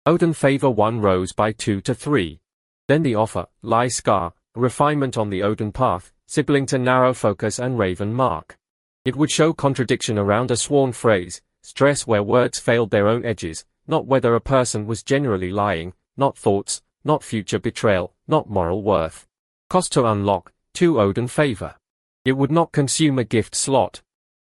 Odin Favor 1 rose by 2 to 3. Then the offer, lie scar, refinement on the Odin path, sibling to narrow focus and raven mark. It would show contradiction around a sworn phrase, stress where words failed their own edges, not whether a person was generally lying, not thoughts, not future betrayal, not moral worth. Cost to unlock, 2 Odin Favor. It would not consume a gift slot.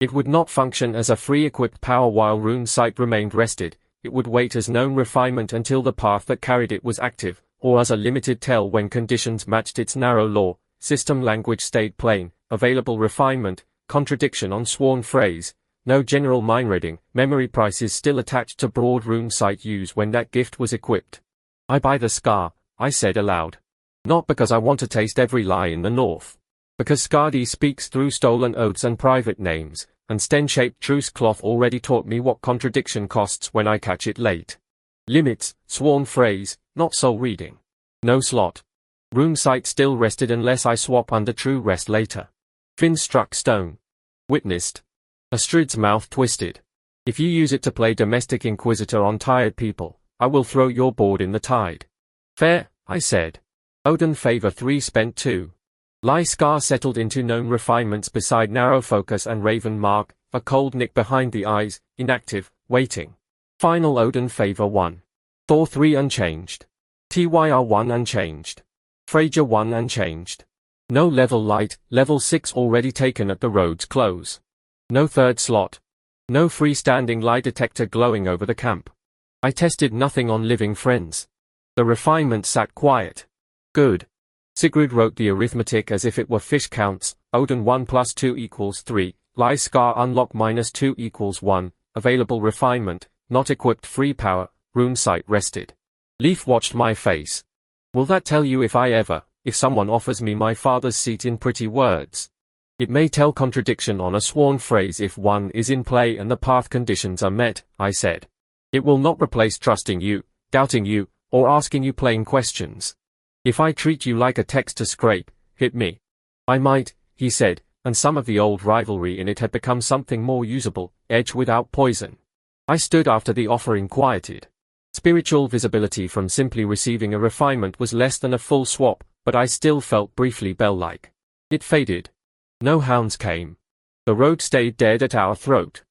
It would not function as a free equipped power while rune sight remained rested, it would wait as known refinement until the path that carried it was active, or as a limited tell when conditions matched its narrow law, system language stayed plain, available refinement, contradiction on sworn phrase, no general mind reading, memory prices still attached to broad rune sight use when that gift was equipped. I buy the scar, I said aloud. Not because I want to taste every lie in the north. Because Skadi speaks through stolen oaths and private names, and sten-shaped truce cloth already taught me what contradiction costs when I catch it late. Limits, sworn phrase, not soul reading. No slot. Rune sight still rested unless I swap under true rest later. Finn struck stone. Witnessed. Astrid's mouth twisted. If you use it to play domestic inquisitor on tired people, I will throw your board in the tide. Fair, I said. Odin Favor 3 spent 2. Lie scar settled into known refinements beside narrow focus and raven mark, a cold nick behind the eyes, inactive, waiting. Final Odin Favor 1. Thor 3 unchanged. TYR 1 unchanged. Freyja 1 unchanged. No level light, level 6 already taken at the road's close. No third slot. No freestanding lie detector glowing over the camp. I tested nothing on living friends. The refinement sat quiet. Good. Sigrid wrote the arithmetic as if it were fish counts. Odin 1 plus 2 equals 3. Lie scar unlock minus 2 equals 1. Available refinement, not equipped free power, rune sight rested. Leaf watched my face. Will that tell you if someone offers me my father's seat in pretty words? It may tell contradiction on a sworn phrase if one is in play and the path conditions are met, I said. It will not replace trusting you, doubting you, or asking you plain questions. If I treat you like a text to scrape, hit me. I might, he said, and some of the old rivalry in it had become something more usable, edge without poison. I stood after the offering quieted. Spiritual visibility from simply receiving a refinement was less than a full swap, but I still felt briefly bell-like. It faded. No hounds came. The road stayed dead at our throat.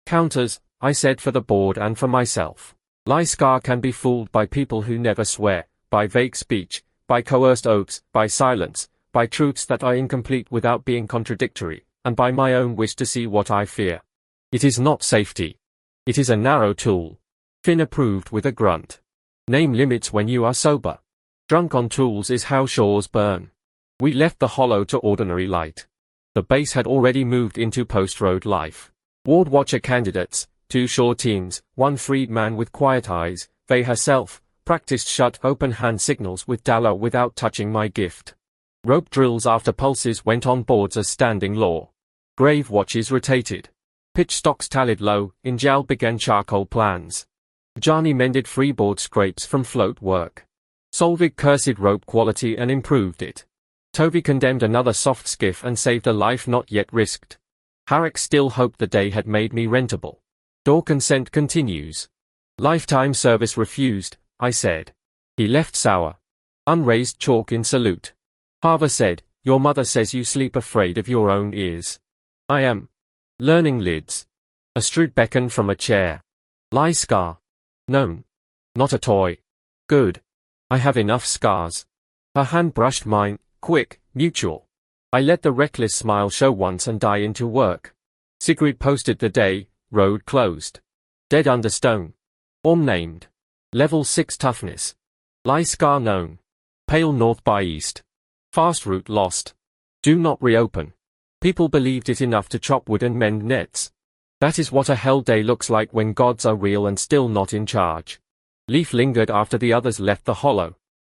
Counters, I said for the board and for myself. Lie-Scar can be fooled by people who never swear, by vague speech, by coerced oaths, by silence, by truths that are incomplete without being contradictory, and by my own wish to see what I fear. It is not safety. It is a narrow tool. Finn approved with a grunt. Name limits when you are sober. Drunk on tools is how shores burn. We left the hollow to ordinary light. The base had already moved into post-road life. Ward Watcher candidates, 2 shore teams, 1 freedman with quiet eyes, Faye herself, practiced shut open hand signals with Dalla without touching my gift. Rope drills after pulses went on boards as standing law. Grave watches rotated. Pitch stocks tallied low, Injal began charcoal plans. Jani mended freeboard scrapes from float work. Solvig cursed rope quality and improved it. Tovi condemned another soft skiff and saved a life not yet risked. Harik still hoped the day had made me rentable. Door consent continues. Lifetime service refused, I said. He left sour. Unraised chalk in salute. Harva said, your mother says you sleep afraid of your own ears. I am. Learning lids. Astrid beckoned from a chair. Lie Scar. Known. Not a toy. Good. I have enough scars. Her hand brushed mine, quick, mutual. I let the reckless smile show once and die into work. Sigrid posted the day, road closed. Dead under stone. Orm named. Level 6 toughness. Lie Scar known. Pale north by east. Fast route lost. Do not reopen. People believed it enough to chop wood and mend nets. That is what a hell day looks like when gods are real and still not in charge. Leaf lingered after the others left the hollow.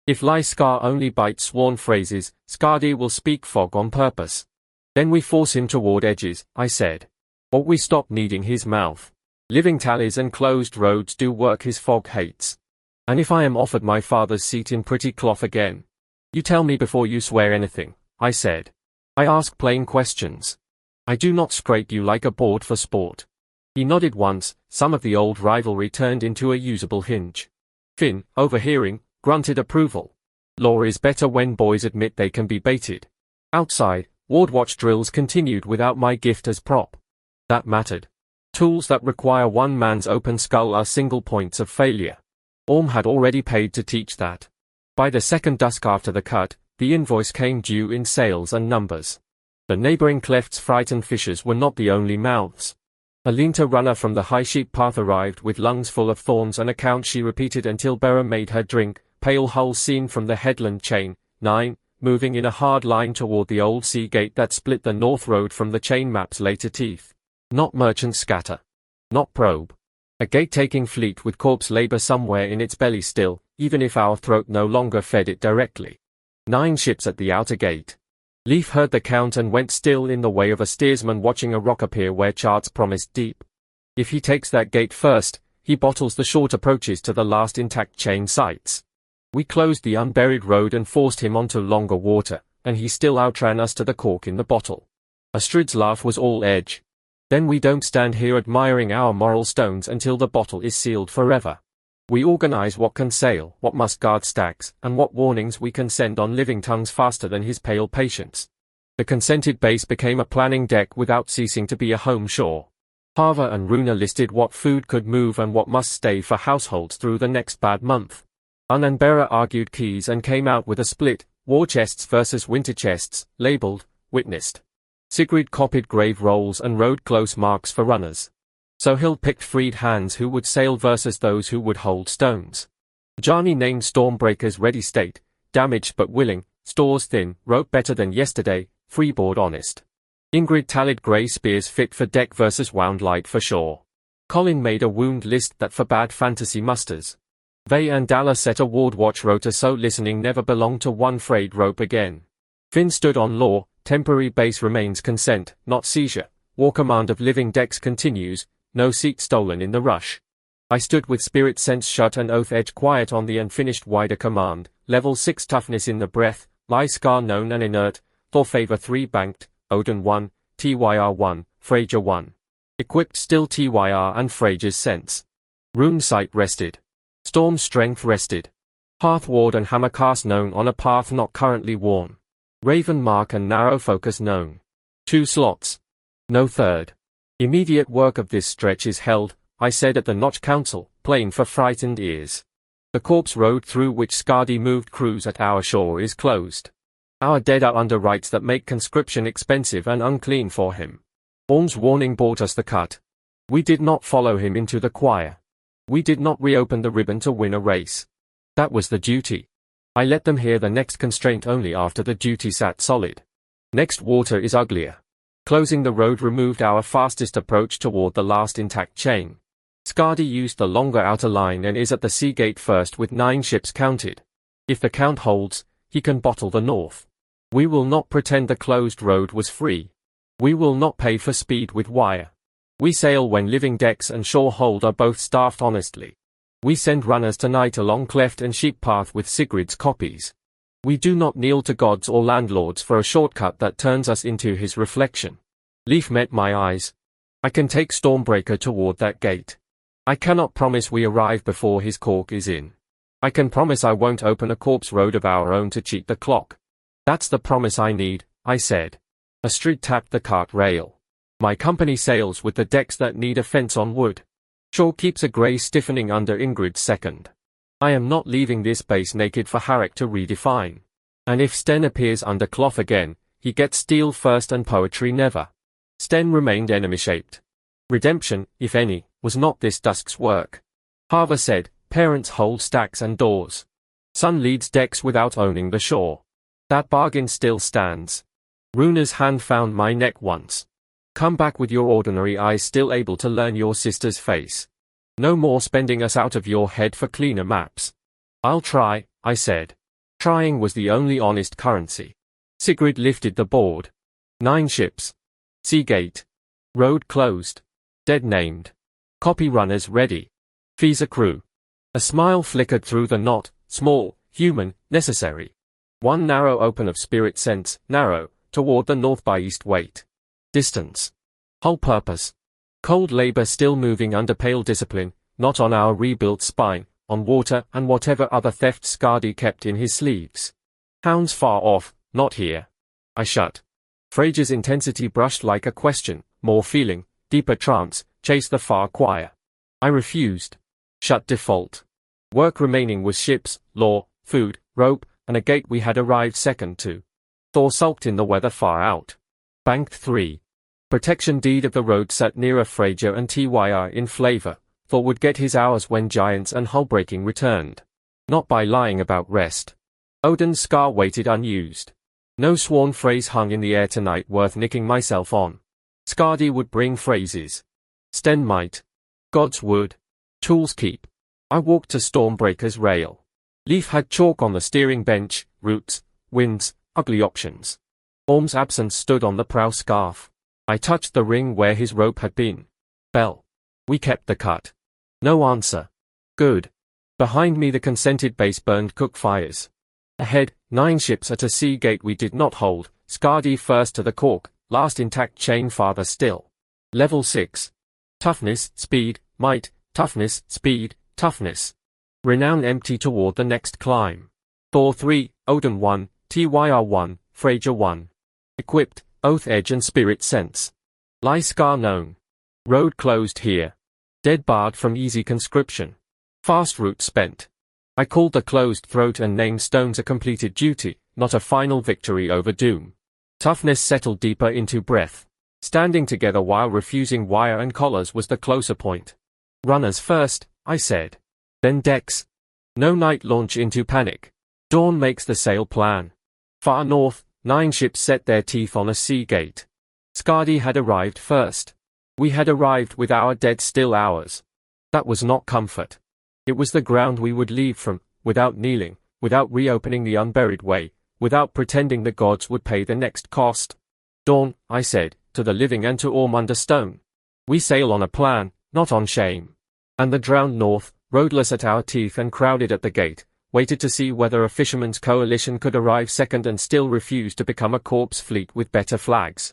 If Lie Scar only bites sworn phrases, Scardy will speak fog on purpose. Then we force him toward edges, I said. Or we stop needing his mouth. Living tallies and closed roads do work his fog hates. And if I am offered my father's seat in pretty cloth again? You tell me before you swear anything, I said. I ask plain questions. I do not scrape you like a board for sport. He nodded once, some of the old rivalry turned into a usable hinge. Finn, overhearing, grunted approval. Law is better when boys admit they can be baited. Outside, ward watch drills continued without my gift as prop. That mattered. Tools that require one man's open skull are single points of failure. Orm had already paid to teach that. By the second dusk after the cut, the invoice came due in sales and numbers. The neighboring cleft's frightened fishers were not the only mouths. A Linta runner from the high sheep path arrived with lungs full of thorns, an account she repeated until Bera made her drink. Pale hull seen from the headland chain, 9, moving in a hard line toward the old sea gate that split the north road from the chain map's later teeth. Not merchant scatter. Not probe. A gate-taking fleet with corpse labor somewhere in its belly still, even if our throat no longer fed it directly. 9 ships at the outer gate. Leaf heard the count and went still in the way of a steersman watching a rock appear where charts promised deep. If he takes that gate first, he bottles the short approaches to the last intact chain sites. We closed the unburied road and forced him onto longer water, and he still outran us to the cork in the bottle. Astrid's laugh was all edge. Then we don't stand here admiring our moral stones until the bottle is sealed forever. We organize what can sail, what must guard stacks, and what warnings we can send on living tongues faster than his pale patience. The consented base became a planning deck without ceasing to be a home shore. Hava and Runa listed what food could move and what must stay for households through the next bad month. Unanbera argued keys and came out with a split, war chests versus winter chests, labeled, witnessed. Sigrid copied grave rolls and wrote close marks for runners. Sohil picked freed hands who would sail versus those who would hold stones. Jani named Stormbreakers ready state, damaged but willing, stores thin, rope better than yesterday, freeboard honest. Ingrid tallied grey spears fit for deck versus wound light for shore. Colin made a wound list that forbade fantasy musters. Vey and Dalla set a ward watch rota so listening never belonged to one frayed rope again. Finn stood on law, temporary base remains consent, not seizure, war command of living decks continues, no seat stolen in the rush. I stood with spirit sense shut and oath edge quiet on the unfinished wider command, level 6 toughness in the breath, lie scar known and inert, Thor favor 3 banked, Odin 1, Tyr 1, Freyja 1. Equipped still Tyr and Freyja's sense. Rune sight rested. Storm strength rested. Hearth ward and hammer cast known on a path not currently worn. Raven mark and narrow focus known. 2 slots. No third. Immediate work of this stretch is held, I said at the Notch Council, plain for frightened ears. The corpse road through which Skadi moved crews at our shore is closed. Our dead are under rites that make conscription expensive and unclean for him. Orm's warning bought us the cut. We did not follow him into the choir. We did not reopen the ribbon to win a race. That was the duty. I let them hear the next constraint only after the duty sat solid. Next water is uglier. Closing the road removed our fastest approach toward the last intact chain. Skadi used the longer outer line and is at the sea gate first with 9 ships counted. If the count holds, he can bottle the north. We will not pretend the closed road was free. We will not pay for speed with wire. We sail when living decks and shore hold are both staffed honestly. We send runners tonight along cleft and sheep path with Sigrid's copies. We do not kneel to gods or landlords for a shortcut that turns us into his reflection. Leaf met my eyes. I can take Stormbreaker toward that gate. I cannot promise we arrive before his cork is in. I can promise I won't open a corpse road of our own to cheat the clock. That's the promise I need, I said. Astrid tapped the cart rail. My company sails with the decks that need a fence on wood. Shore keeps a grey stiffening under Ingrid's second. I am not leaving this base naked for Eirik to redefine. And if Sten appears under cloth again, he gets steel first and poetry never. Sten remained enemy-shaped. Redemption, if any, was not this dusk's work. Hava said, parents hold stacks and doors. Son leads decks without owning the shore. That bargain still stands. Runa's hand found my neck once. Come back with your ordinary eyes still able to learn your sister's face. No more spending us out of your head for cleaner maps. I'll try, I said. Trying was the only honest currency. Sigrid lifted the board. 9 ships. Sea gate. Road closed. Dead named. Copy runners ready. Fees accrue. A smile flickered through the knot, small, human, necessary. One narrow open of spirit sense, narrow, toward the north by east wait. Distance. Whole purpose. Cold labor still moving under pale discipline, not on our rebuilt spine, on water and whatever other theft Skadi kept in his sleeves. Hounds far off, not here. I shut. Freyja's intensity brushed like a question, more feeling, deeper trance, chase the far choir. I refused. Shut default. Work remaining was ships, law, food, rope, and a gate we had arrived second to. Thor sulked in the weather far out. Banked 3. Protection deed of the road sat nearer Freyja and Tyr in flavor. Thor would get his hours when giants and hull-breaking returned. Not by lying about rest. Odin's scar waited unused. No sworn phrase hung in the air tonight worth nicking myself on. Skadi would bring phrases. Sten might. Gods would. Tools keep. I walked to Stormbreaker's rail. Leaf had chalk on the steering bench, roots, winds, ugly options. Orm's absence stood on the prow scarf. I touched the ring where his rope had been. Bell. We kept the cut. No answer. Good. Behind me the consented base burned cook fires. Ahead, 9 ships at a sea gate we did not hold, Skadi first to the cork, last intact chain farther still. Level 6. Toughness, speed, might, toughness, speed, toughness. Renown empty toward the next climb. Thor 3, Odin 1, Tyr 1, Freyja 1. Equipped, oath edge and spirit sense. Lie scar known. Road closed here. Dead barred from easy conscription. Fast route spent. I called the closed throat and named stones a completed duty, not a final victory over doom. Toughness settled deeper into breath. Standing together while refusing wire and collars was the closer point. Runners first, I said. Then decks. No night launch into panic. Dawn makes the sail plan. Far north, 9 ships set their teeth on a sea gate. Skadi had arrived first. We had arrived with our dead still ours. That was not comfort. It was the ground we would leave from, without kneeling, without reopening the Unburied Way, without pretending the gods would pay the next cost. Dawn, I said, to the living and to Orm under stone. We sail on a plan, not on shame. And the drowned north, roadless at our teeth and crowded at the gate, waited to see whether a fisherman's coalition could arrive second and still refuse to become a corpse fleet with better flags.